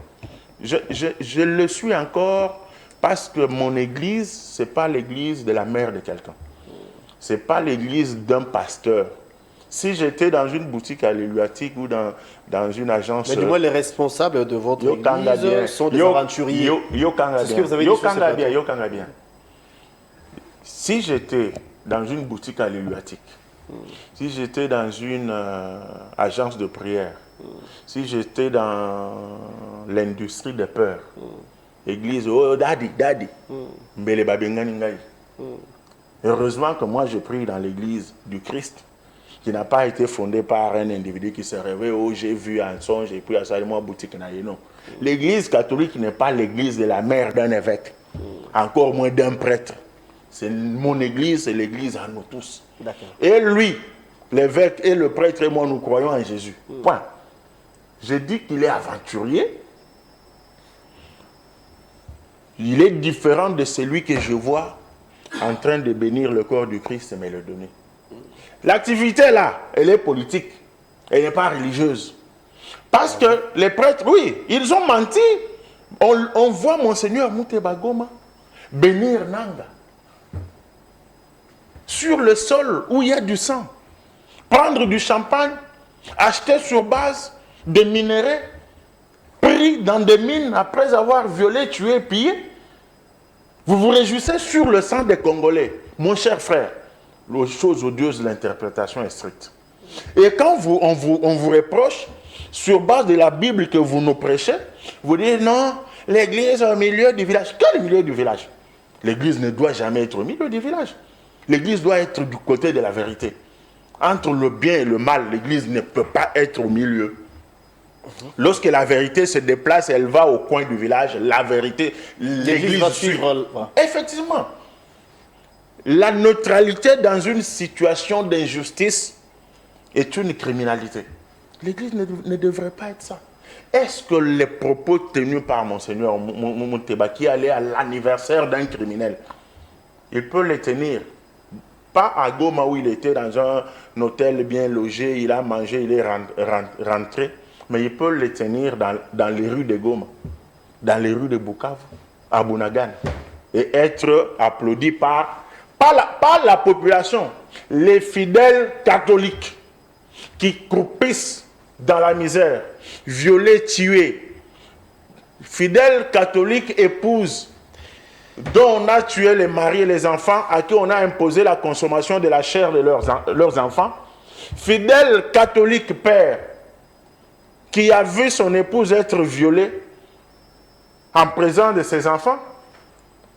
Je le suis encore parce que mon église, ce n'est pas l'église de la mère de quelqu'un. Ce n'est pas l'église d'un pasteur. Si j'étais dans une boutique à l'Éluatique ou dans une agence... Mais du moins, les responsables de votre église sont des aventuriers. C'est ce que vous avez dit bien. Si j'étais dans une boutique à l'Éluatique, si j'étais dans une agence de prière, si j'étais dans l'industrie de peur, église, oh daddy, mbele babengani ngai. Heureusement que moi je prie dans l'église du Christ, qui n'a pas été fondée par un individu qui se réveille, oh j'ai vu un songe, j'ai pris à ça, moi boutique naïe, non. L'église catholique n'est pas l'église de la mère d'un évêque, encore moins d'un prêtre. C'est mon église, c'est l'église à nous tous. Et lui, l'évêque et le prêtre et moi, nous croyons en Jésus. Point. J'ai dit qu'il est aventurier. Il est différent de celui que je vois en train de bénir le corps du Christ et me le donner. L'activité là, elle est politique. Elle n'est pas religieuse. Parce que les prêtres, oui, ils ont menti. On voit monseigneur Muteba Goma bénir Nanga sur le sol où il y a du sang. Prendre du champagne, acheter sur base de minéraux, pris dans des mines après avoir violé, tué, pillé. Vous vous réjouissez sur le sang des Congolais. Mon cher frère, la chose odieuse, l'interprétation est stricte. Et quand on vous reproche, sur base de la Bible que vous nous prêchez, vous dites non, l'église est au milieu du village. Quel milieu du village? L'église ne doit jamais être au milieu du village. L'église doit être du côté de la vérité. Entre le bien et le mal, l'église ne peut pas être au milieu. Lorsque la vérité se déplace, elle va au coin du village, la vérité, l'église va suivre. Effectivement. La neutralité dans une situation d'injustice est une criminalité. L'église ne devrait pas être ça. Est-ce que les propos tenus par monseigneur Muteba, qui allait à l'anniversaire d'un criminel, il peut les tenir? Pas à Goma où il était dans un hôtel bien logé, il a mangé, il est rentré, mais il peut les tenir dans les rues de Goma, dans les rues de Bukavu, à Bunagana, et être applaudi par la population, les fidèles catholiques qui croupissent dans la misère, violés, tués. Fidèles catholiques épouses dont on a tué les maris et les enfants, à qui on a imposé la consommation de la chair de leurs enfants. Fidèle catholique père qui a vu son épouse être violée en présence de ses enfants,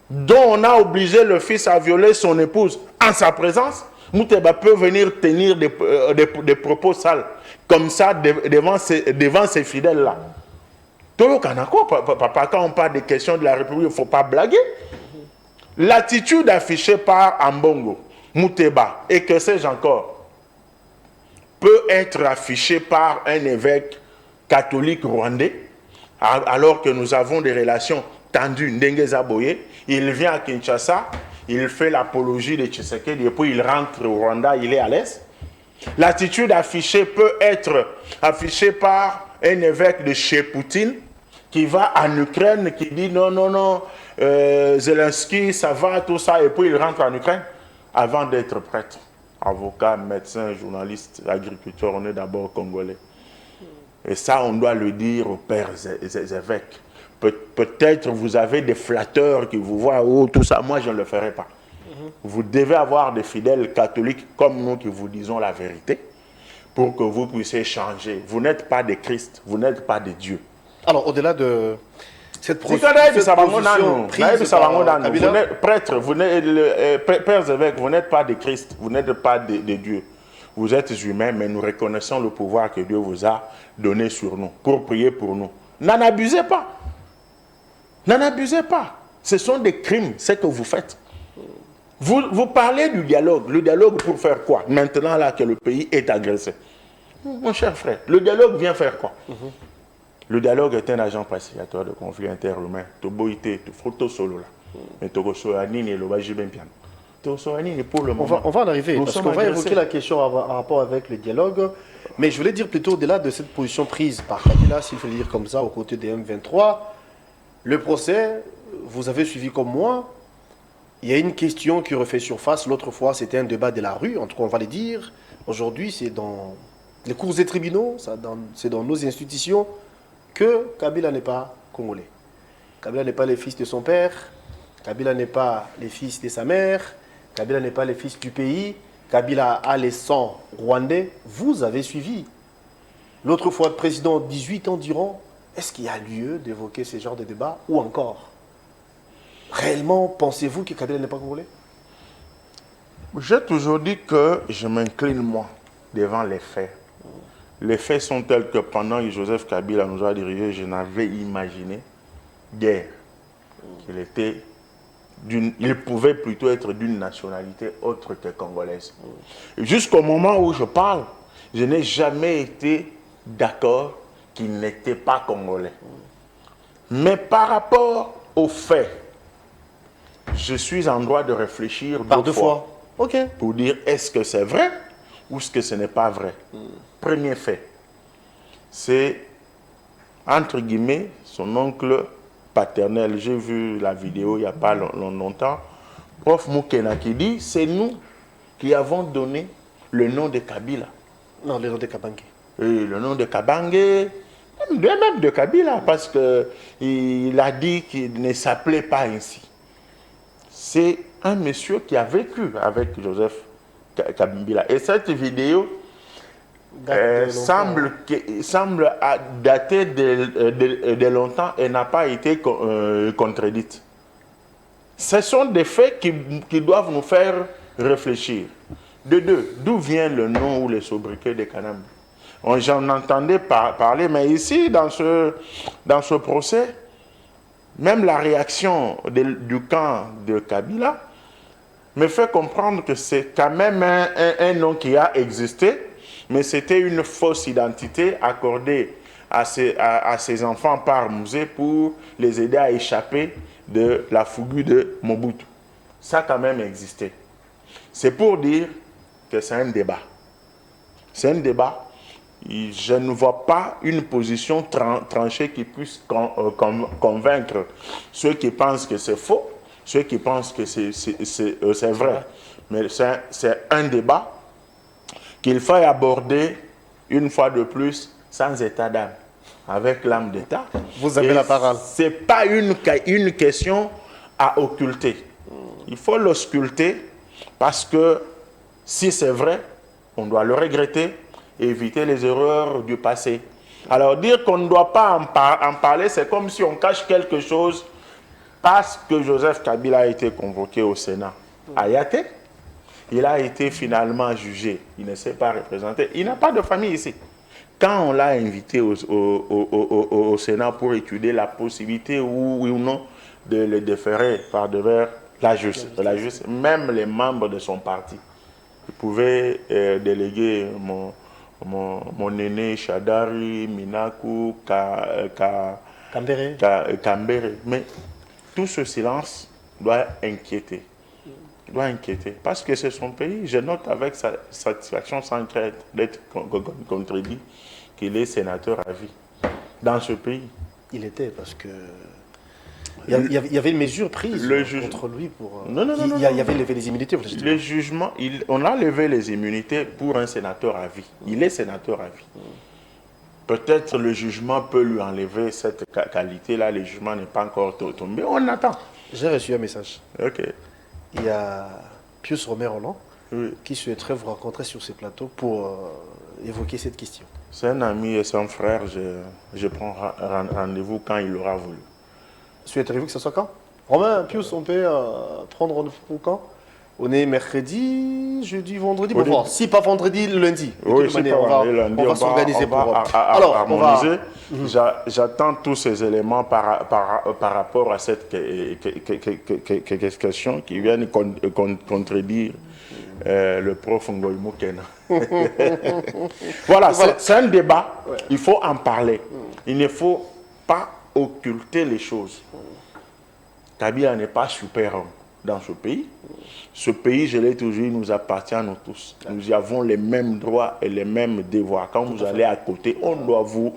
dont on a obligé le fils à violer son épouse en sa présence. Muteba peut venir tenir des propos sales comme ça devant ces fidèles-là. Tolo Kanako, papa, quand on parle des questions de la République, il ne faut pas blaguer. L'attitude affichée par Ambongo, Mouteba, et que sais-je encore, peut être affichée par un évêque catholique rwandais, alors que nous avons des relations tendues. Ndenge Zaboye, il vient à Kinshasa, il fait l'apologie de Tshisekedi, et puis il rentre au Rwanda, il est à l'aise. L'attitude affichée peut être affichée par un évêque de chez Poutine qui va en Ukraine, qui dit non, non, non, Zelensky, ça va, tout ça, et puis il rentre en Ukraine avant d'être prêtre. Avocat, médecin, journaliste, agriculteur, on est d'abord congolais. Et ça, on doit le dire aux pères évêques. Peut-être vous avez des flatteurs qui vous voient, oh, tout ça, moi je ne le ferai pas. Vous devez avoir des fidèles catholiques comme nous qui vous disons la vérité pour que vous puissiez changer. Vous n'êtes pas des Christ, vous n'êtes pas des dieux. Alors, au-delà de cette position prise par Kabila, prêtres, pères évêques, vous n'êtes pas des Christ, vous n'êtes pas des dieux. Vous êtes humains, mais nous reconnaissons le pouvoir que Dieu vous a donné sur nous, pour prier pour nous. N'en abusez pas. N'en abusez pas. Ce sont des crimes, ce que vous faites. Vous parlez du dialogue. Le dialogue pour faire quoi? Maintenant là que le pays est agressé. Mon cher frère, le dialogue vient faire quoi? Le dialogue est un agent pacificateur de conflits interhumains. Toboïté, photo solo là. Mais Togosoanini, le Bajibem Piano. Pour le moment. On va en arriver, parce qu'on va évoquer la question en rapport avec le dialogue. Mais je voulais dire plutôt au-delà de cette position prise par Kabila, s'il faut le dire comme ça, aux côtés des M23, le procès, vous avez suivi comme moi. Il y a une question qui refait surface. L'autre fois, c'était un débat de la rue, en tout cas, on va le dire. Aujourd'hui, c'est dans les cours des tribunaux, c'est dans nos institutions que Kabila n'est pas congolais. Kabila n'est pas le fils de son père, Kabila n'est pas le fils de sa mère, Kabila n'est pas le fils du pays, Kabila a les sangs rwandais. Vous avez suivi. L'autre fois, le président, 18 ans durant, est-ce qu'il y a lieu d'évoquer ce genre de débat ou encore? Réellement, pensez-vous que Kabila n'est pas congolais? J'ai toujours dit que je m'incline, moi, devant les faits. Les faits sont tels que pendant que Joseph Kabila nous a dirigés, je n'avais imaginé guère il pouvait plutôt être d'une nationalité autre que congolaise. Jusqu'au moment où je parle, je n'ai jamais été d'accord qu'il n'était pas congolais. Mais par rapport aux faits, je suis en droit de réfléchir deux fois. Ok. Pour dire est-ce que c'est vrai ou est-ce que ce n'est pas vrai. Premier fait, c'est entre guillemets son oncle paternel. J'ai vu la vidéo il n'y a pas longtemps. Prof Moukena qui dit c'est nous qui avons donné le nom de Kabila. Non, le nom de Kabange. Et le nom de Kabange, même de Kabila, parce qu'il a dit qu'il ne s'appelait pas ainsi. C'est un monsieur qui a vécu avec Joseph Kabila. Et cette vidéo semble dater de longtemps et n'a pas été contredite. Ce sont des faits qui doivent nous faire réfléchir. De deux, d'où vient le nom ou le sobriquet de Kanam? J'en entendais parler, mais ici, dans ce procès, même la réaction du camp de Kabila me fait comprendre que c'est quand même un nom qui a existé, mais c'était une fausse identité accordée à ses enfants par Mouzé pour les aider à échapper de la fougue de Mobutu. Ça a quand même existé. C'est pour dire que c'est un débat. C'est un débat. Je ne vois pas une position tranchée qui puisse convaincre ceux qui pensent que c'est faux, ceux qui pensent que c'est vrai. Mais c'est un débat qu'il faut aborder une fois de plus sans état d'âme, avec l'âme d'État. Vous avez la parole. Ce n'est pas une question à occulter. Il faut l'ausculter parce que si c'est vrai, on doit le regretter et éviter les erreurs du passé. Alors dire qu'on ne doit pas en parler, c'est comme si on cache quelque chose parce que Joseph Kabila a été convoqué au Sénat. À Yaté, il a été finalement jugé. Il ne s'est pas représenté. Il n'a pas de famille ici. Quand on l'a invité au Sénat pour étudier la possibilité, oui ou non, de le déférer par devers la justice, même les membres de son parti, ils pouvaient déléguer mon aîné Chadari, Minaku, Kambere. Mais tout ce silence doit inquiéter. Parce que c'est son pays. Je note avec satisfaction sans crainte d'être contredit qu'il est sénateur à vie dans ce pays. Il était, parce que il y avait une mesure prise contre lui pour... Non. Il y avait levé les immunités. Le jugement, on a levé les immunités pour un sénateur à vie. Il est sénateur à vie. Peut-être le jugement peut lui enlever cette qualité-là. Le jugement n'est pas encore tombé. On attend. J'ai reçu un message. Ok. Il y a Pius Romer-Roland qui souhaiterait vous rencontrer sur ces plateaux pour évoquer cette question. C'est un ami et son frère. Je prends rendez-vous quand il aura voulu. Souhaiteriez-vous que ce soit quand? Romain, Pius, on peut prendre rendez-vous pour quand? On est mercredi, jeudi, vendredi. Bon, voir. Si pas vendredi, lundi. Oui, c'est pas lundi. On va s'organiser pour alors, harmoniser. J'attends tous ces éléments par rapport à cette question qui viennent contredire le prof Ngoï Moukena. Voilà, c'est un débat. Ouais. Il faut en parler. Il ne faut pas occulter les choses. Kabila n'est pas super-homme dans ce pays. Ce pays, je l'ai toujours dit, nous appartient à nous tous. Nous avons les mêmes droits et les mêmes devoirs. Quand vous allez à côté, on doit vous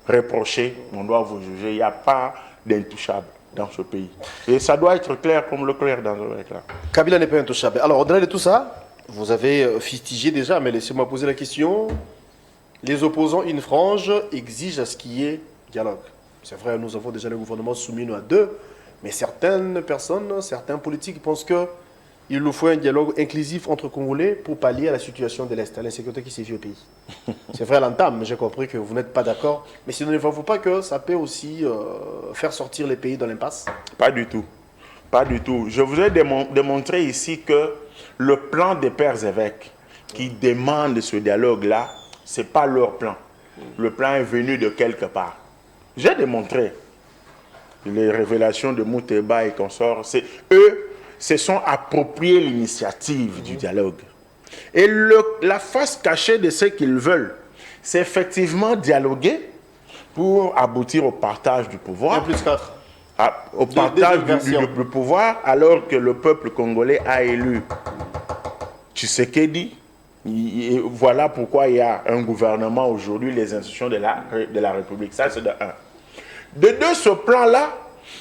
reprocher, on doit vous juger. Il n'y a pas d'intouchable dans ce pays. Et ça doit être clair comme le clair dans le éclat. Kabila n'est pas intouchable. Alors, au-delà de tout ça, vous avez fustigé déjà, mais laissez-moi poser la question. Les opposants, une frange, exigent à ce qu'il y ait dialogue. C'est vrai, nous avons déjà le gouvernement soumis à deux, mais certaines personnes, certains politiques pensent qu'il nous faut un dialogue inclusif entre Congolais pour pallier à la situation de l'Est, à l'insécurité qui sévit au pays. C'est vrai à l'entame, mais j'ai compris que vous n'êtes pas d'accord. Mais sinon, ne vous pas que ça peut aussi faire sortir les pays dans l'impasse? Pas du tout. Pas du tout. Je vous ai démontré ici que le plan des pères évêques qui demandent ce dialogue-là, ce n'est pas leur plan. Le plan est venu de quelque part. J'ai démontré les révélations de Mouteba et consorts. Eux se sont appropriés l'initiative du dialogue. Et la face cachée de ce qu'ils veulent, c'est effectivement dialoguer pour aboutir au partage du pouvoir. 1+4. Au partage du pouvoir, alors que le peuple congolais a élu Tshisekedi. Et voilà pourquoi il y a un gouvernement aujourd'hui, les institutions de la République. Ça, c'est de un. De deux, ce plan-là,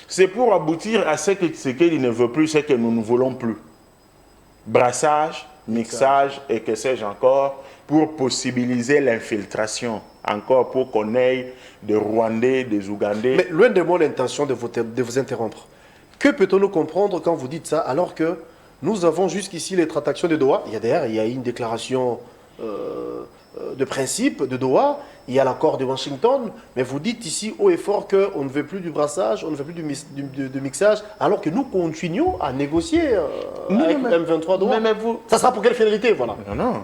c'est pour aboutir à ce qu'il ne veut plus, ce que nous ne voulons plus. Brassage, mixage et que sais-je encore, pour possibiliser l'infiltration. Encore pour qu'on ait des Rwandais, des Ougandais. Mais loin de moi l'intention de vous interrompre. Que peut-on nous comprendre quand vous dites ça, alors que nous avons jusqu'ici les tractations de Doha? Il y a une déclaration de principe de Doha, il y a l'accord de Washington, mais vous dites ici haut et fort qu'on ne veut plus du brassage, on ne veut plus du mixage, alors que nous continuons à négocier avec M23 Doha. Mais ça sera pour quelle finalité, voilà? Non.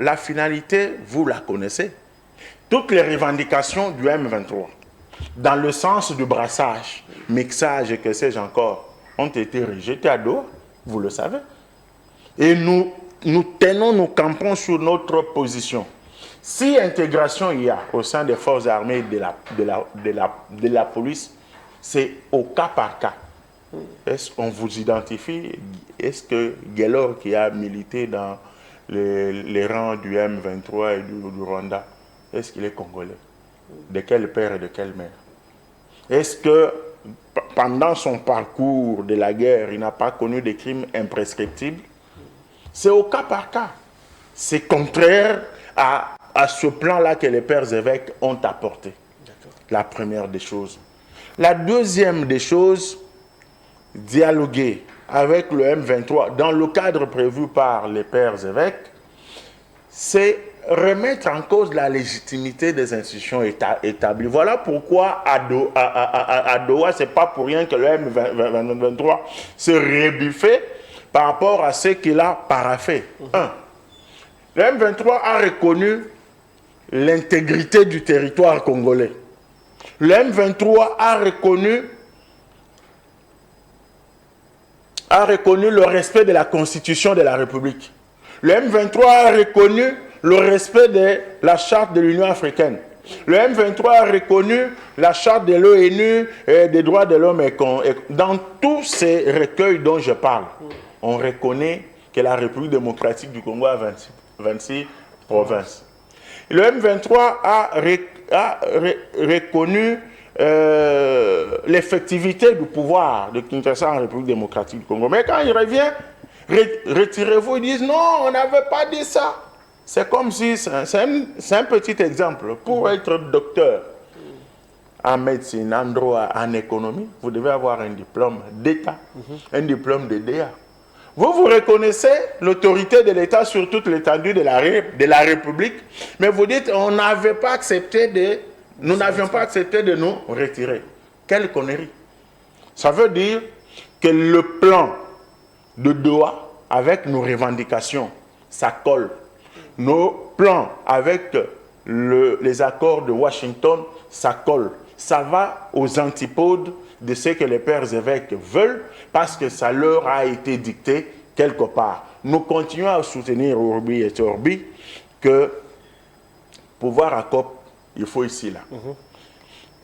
La finalité, vous la connaissez. Toutes les revendications du M23, dans le sens du brassage, mixage et que sais-je encore, ont été rejetées à Doha, vous le savez. Et nous campons sur notre position. Si intégration il y a au sein des forces armées de la police, c'est au cas par cas. Est-ce qu'on vous identifie? Est-ce que Guélor qui a milité dans les rangs du M23 et du Rwanda, est-ce qu'il est congolais? De quel père et de quelle mère? Est-ce que pendant son parcours de la guerre, il n'a pas connu des crimes imprescriptibles? C'est au cas par cas. C'est contraire à ce plan-là que les pères évêques ont apporté. La première des choses. La deuxième des choses, dialoguer avec le M23 dans le cadre prévu par les pères évêques, c'est remettre en cause la légitimité des institutions établies. Voilà pourquoi à Doha, ce n'est pas pour rien que le M23 s'est rebuffé par rapport à ce qu'il a paraphé. Le M23 a reconnu l'intégrité du territoire congolais. Le M23 a reconnu le respect de la Constitution de la République. Le M23 a reconnu le respect de la charte de l'Union africaine. Le M23 a reconnu la charte de l'ONU et des droits de l'homme. Dans tous ces recueils dont je parle, on reconnaît que la République démocratique du Congo a 26 provinces. Le M23 a reconnu l'effectivité du pouvoir de Kinshasa en République démocratique du Congo. Mais quand il revient, retirez-vous, ils disent non, on n'avait pas dit ça. C'est comme si, c'est un petit exemple. Pour être docteur en médecine, en droit, en économie, vous devez avoir un diplôme d'État, un diplôme de DA. Vous reconnaissez l'autorité de l'État sur toute l'étendue de la République, mais vous dites on n'avait pas accepté nous n'avions pas accepté de nous retirer. Quelle connerie! Ça veut dire que le plan de Doha, avec nos revendications, ça colle. Nos plans avec les accords de Washington, ça colle. Ça va aux antipodes de ce que les pères évêques veulent parce que ça leur a été dicté quelque part. Nous continuons à soutenir Urbi et Orbi que pouvoir à COP, il faut ici là.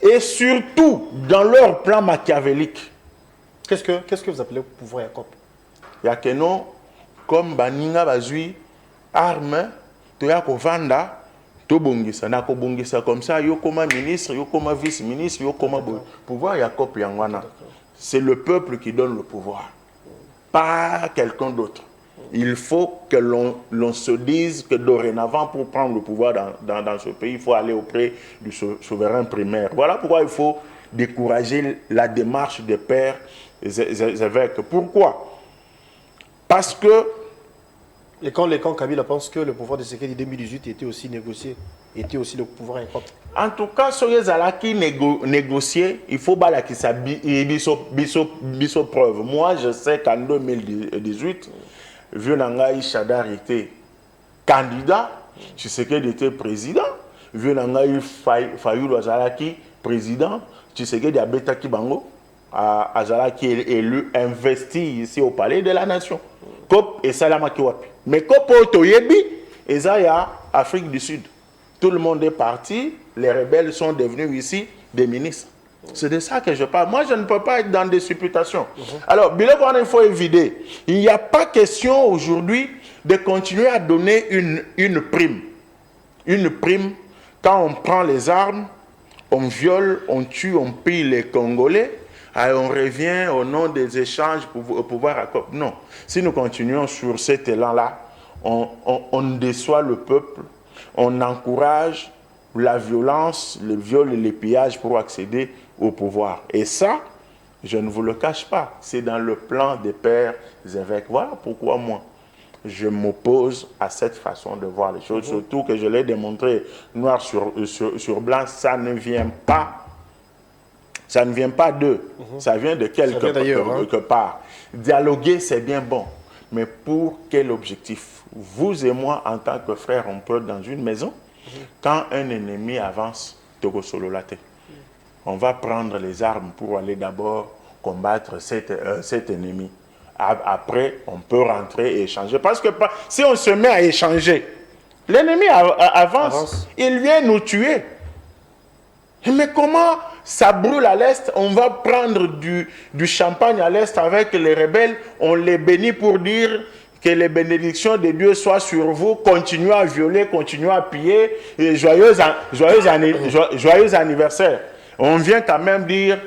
Et surtout dans leur plan machiavélique. Qu'est-ce que vous appelez pouvoir à COP? Il y a que non, comme Baninga Bazui, armes, Toya Kovanda, Tobongisa, Nako Bongisa comme ça, yo comme ministre, yo comme vice-ministre, yo comme pouvoir, il y a COP Yangwana. C'est le peuple qui donne le pouvoir, pas quelqu'un d'autre. Il faut que l'on se dise que dorénavant, pour prendre le pouvoir dans ce pays, il faut aller auprès du souverain primaire. Voilà pourquoi il faut décourager la démarche des pères évêques. Pourquoi? Parce que... Et quand Kabila pense que le pouvoir de Tshisekedi 2018 était aussi négocié, était aussi le pouvoir incroyable. En tout cas, si les alaki négocier, il faut que ça biso preuve. Moi, je sais qu'en 2018, vu Nangaï Chadar était candidat, Tshisekedi était président, vu Nangaï Fayulu Azalaki président, Tshisekedi Abetaki Bango, Azalaki élu, investi ici au palais de la nation. COP et Salamaki Wapi. Mais COP Otoyebi, et ça y a Afrique du Sud. Tout le monde est parti, les rebelles sont devenus ici des ministres. C'est de ça que je parle. Moi, je ne peux pas être dans des supputations. Alors, il faut éviter. Il n'y a pas question aujourd'hui de continuer à donner une prime. Une prime, quand on prend les armes, on viole, on tue, on pille les Congolais, et on revient au nom des échanges pour pouvoir accorder. Non. Si nous continuons sur cet élan-là, on déçoit le peuple, on encourage la violence, le viol et les pillages pour accéder au pouvoir. Et ça, je ne vous le cache pas, c'est dans le plan des pères évêques. Voilà pourquoi moi, je m'oppose à cette façon de voir les choses, surtout que je l'ai démontré noir sur blanc, ça ne vient pas. Ça ne vient pas d'eux, ça vient de quelque part. Dialoguer, c'est bien bon, mais pour quel objectif? Vous et moi, en tant que frères, on peut dans une maison, quand un ennemi avance, Togo Sololate, on va prendre les armes pour aller d'abord combattre cet ennemi. Après, on peut rentrer et échanger. Parce que si on se met à échanger, l'ennemi avance, il vient nous tuer. Mais comment ça brûle à l'est, on va prendre du champagne à l'est avec les rebelles, on les bénit pour dire que les bénédictions de Dieu soient sur vous, continuez à violer, continuez à piller, et joyeux anniversaire. On vient quand même dire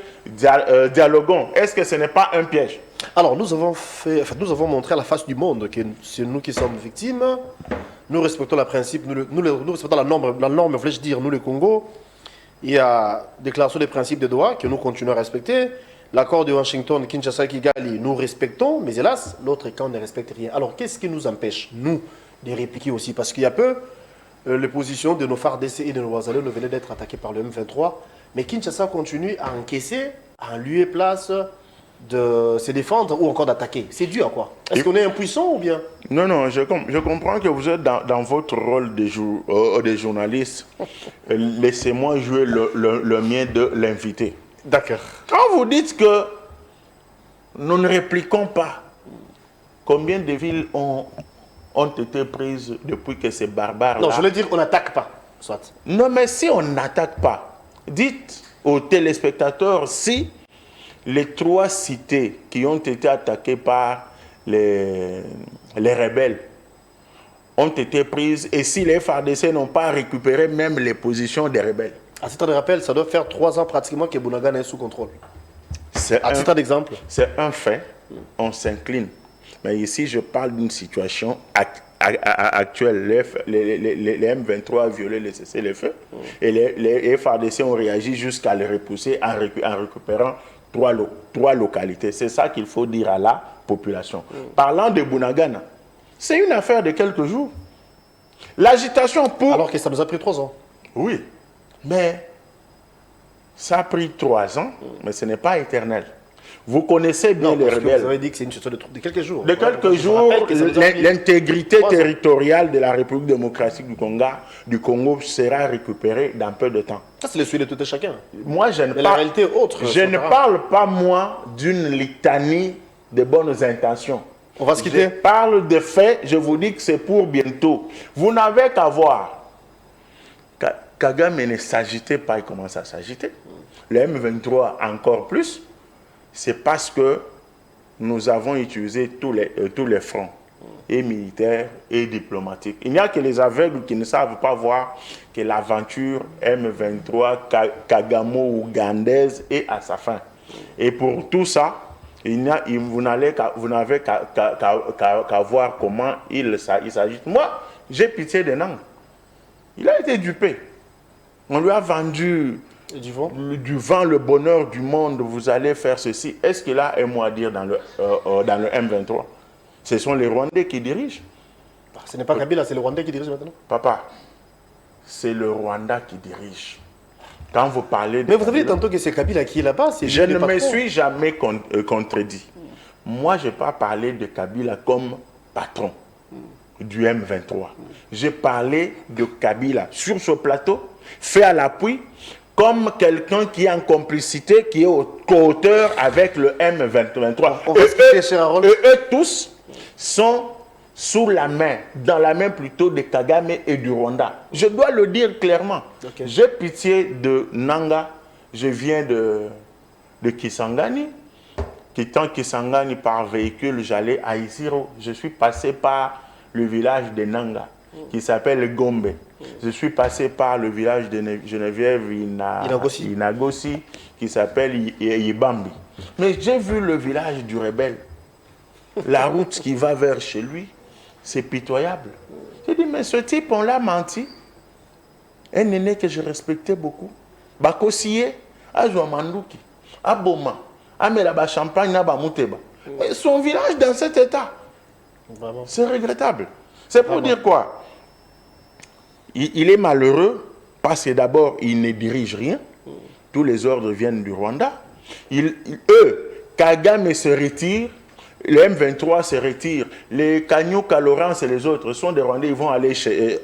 dialoguons. Est-ce que ce n'est pas un piège? Alors, nous avons montré à la face du monde que c'est nous qui sommes victimes. Nous respectons le principe, nous respectons la norme, voulais-je dire, nous le Congo. Il y a déclaration des principes de Doha que nous continuons à respecter. L'accord de Washington, Kinshasa, Kigali, nous respectons, mais hélas, l'autre camp ne respecte rien. Alors, qu'est-ce qui nous empêche, nous, de répliquer aussi? Parce qu'il y a peu, les positions de nos FARDC et de nos voisins nous venaient d'être attaquées par le M23, mais Kinshasa continue à encaisser, en lieu et place de se défendre ou encore d'attaquer? C'est dû à quoi? Est-ce qu'on est impuissant ou bien? Non, non, je comprends que vous êtes dans votre rôle de journaliste. Laissez-moi jouer le mien de l'invité. D'accord. Quand vous dites que nous ne répliquons pas, combien de villes ont été prises depuis que ces barbares-là... Non, je veux dire, on n'attaque pas, soit. Non, mais si on n'attaque pas, dites aux téléspectateurs si les 3 cités qui ont été attaquées par les rebelles ont été prises et si les FARDC n'ont pas récupéré même les positions des rebelles. À titre de rappel, ça doit faire 3 ans pratiquement que Bunagana est sous contrôle. À titre d'exemple. C'est un fait, on s'incline. Mais ici, je parle d'une situation actuelle. Les M23 ont violé les cessez-le-feu et les FARDC ont réagi jusqu'à les repousser en récupérant 3 localités. C'est ça qu'il faut dire à la population. Parlant de Bunagana, c'est une affaire de quelques jours. L'agitation pour... Alors que ça nous a pris 3 ans. Oui, mais ça a pris 3 ans, mais ce n'est pas éternel. Vous connaissez bien les rebelles. Vous avez dit que c'est une situation de quelques jours. De quelques jours, l'intégrité territoriale de la République démocratique du Congo sera récupérée dans peu de temps. Ça, c'est le souhait de tout et chacun. Moi, je ne, la réalité autre, je ne parle pas, moi, d'une litanie de bonnes intentions. On va se quitter. Je parle de faits, je vous dis que c'est pour bientôt. Vous n'avez qu'à voir. Kagame ne s'agitait pas, il commence à s'agiter. Le M23 encore plus. C'est parce que nous avons utilisé tous les fronts, et militaires et diplomatiques. Il n'y a que les aveugles qui ne savent pas voir que l'aventure M23 kagamo-ougandaise est à sa fin. Et pour tout ça, vous n'avez qu'à voir comment il s'agit. Moi, j'ai pitié de Nang. Il a été dupé. On lui a vendu... Du vent, le bonheur du monde, vous allez faire ceci. Est-ce qu'il a un mot à dire dans le M23? Ce sont les Rwandais qui dirigent. Ce n'est pas Kabila, c'est le Rwandais qui dirige maintenant. Papa, c'est le Rwanda qui dirige. Quand vous parlez de... Mais vous avez dit tantôt que c'est Kabila qui est là-bas. Je ne me suis jamais contredit. Moi, je n'ai pas parlé de Kabila comme patron du M23. J'ai parlé de Kabila sur ce plateau, fait à l'appui, comme quelqu'un qui est en complicité, qui est co-auteur avec le M23. Eux tous sont sous la main, dans la main plutôt de Kagame et du Rwanda. Je dois le dire clairement. Okay. J'ai pitié de Nanga, je viens de Kisangani. Quittant Kisangani par véhicule, j'allais à Isiro. Je suis passé par le village de Nanga, qui s'appelle Gombe. Je suis passé par le village de Geneviève Inagossi, qui s'appelle Yibambi. Mais j'ai vu le village du rebelle. La route qui va vers chez lui, c'est pitoyable. J'ai dit, mais ce type, on l'a menti. Un aîné que je respectais beaucoup. Bakosiye, Azouamandouki, Aboma, Amelaba Champagne, Nabamouteba. Son village dans cet état. C'est regrettable. C'est pour dire quoi? Il est malheureux parce que d'abord, il ne dirige rien. Tous les ordres viennent du Rwanda. Kagame se retire, le M23 se retire. Les Kagno, Kalorans et les autres sont des Rwandais, ils vont aller chez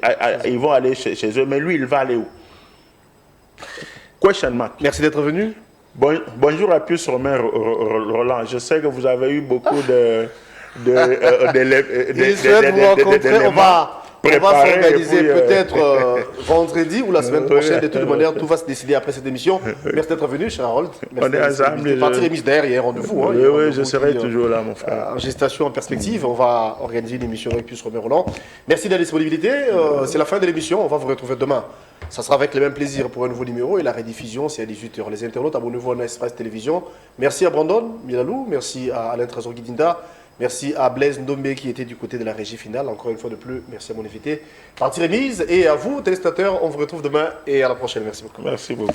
eux. Mais lui, il va aller où? Question mark. Merci d'être venu. Bonjour à Pius Romain Roland. Je sais que vous avez eu beaucoup On va s'organiser peut-être vendredi ou la semaine prochaine. De toute manière, tout va se décider après cette émission. Merci d'être venu, cher Harold. On est ensemble. Parti remise derrière, il y a un rendez-vous. Oui, oui, je serai toujours là, mon frère. En gestation, en perspective, on va organiser une émission avec Pius Romain Roland. Merci de la disponibilité. C'est la fin de l'émission. On va vous retrouver demain. Ça sera avec le même plaisir pour un nouveau numéro. Et la rediffusion, c'est à 18h. Les internautes, abonnez-vous à Nicepress Télévision. Merci à Brandon Milalou. Merci à Alain Trésor Guidinda. Merci à Blaise Ndombe qui était du côté de la régie finale. Encore une fois de plus, merci à mon invité. Partie remise. Et à vous, téléspectateurs, on vous retrouve demain et à la prochaine. Merci beaucoup. Merci beaucoup.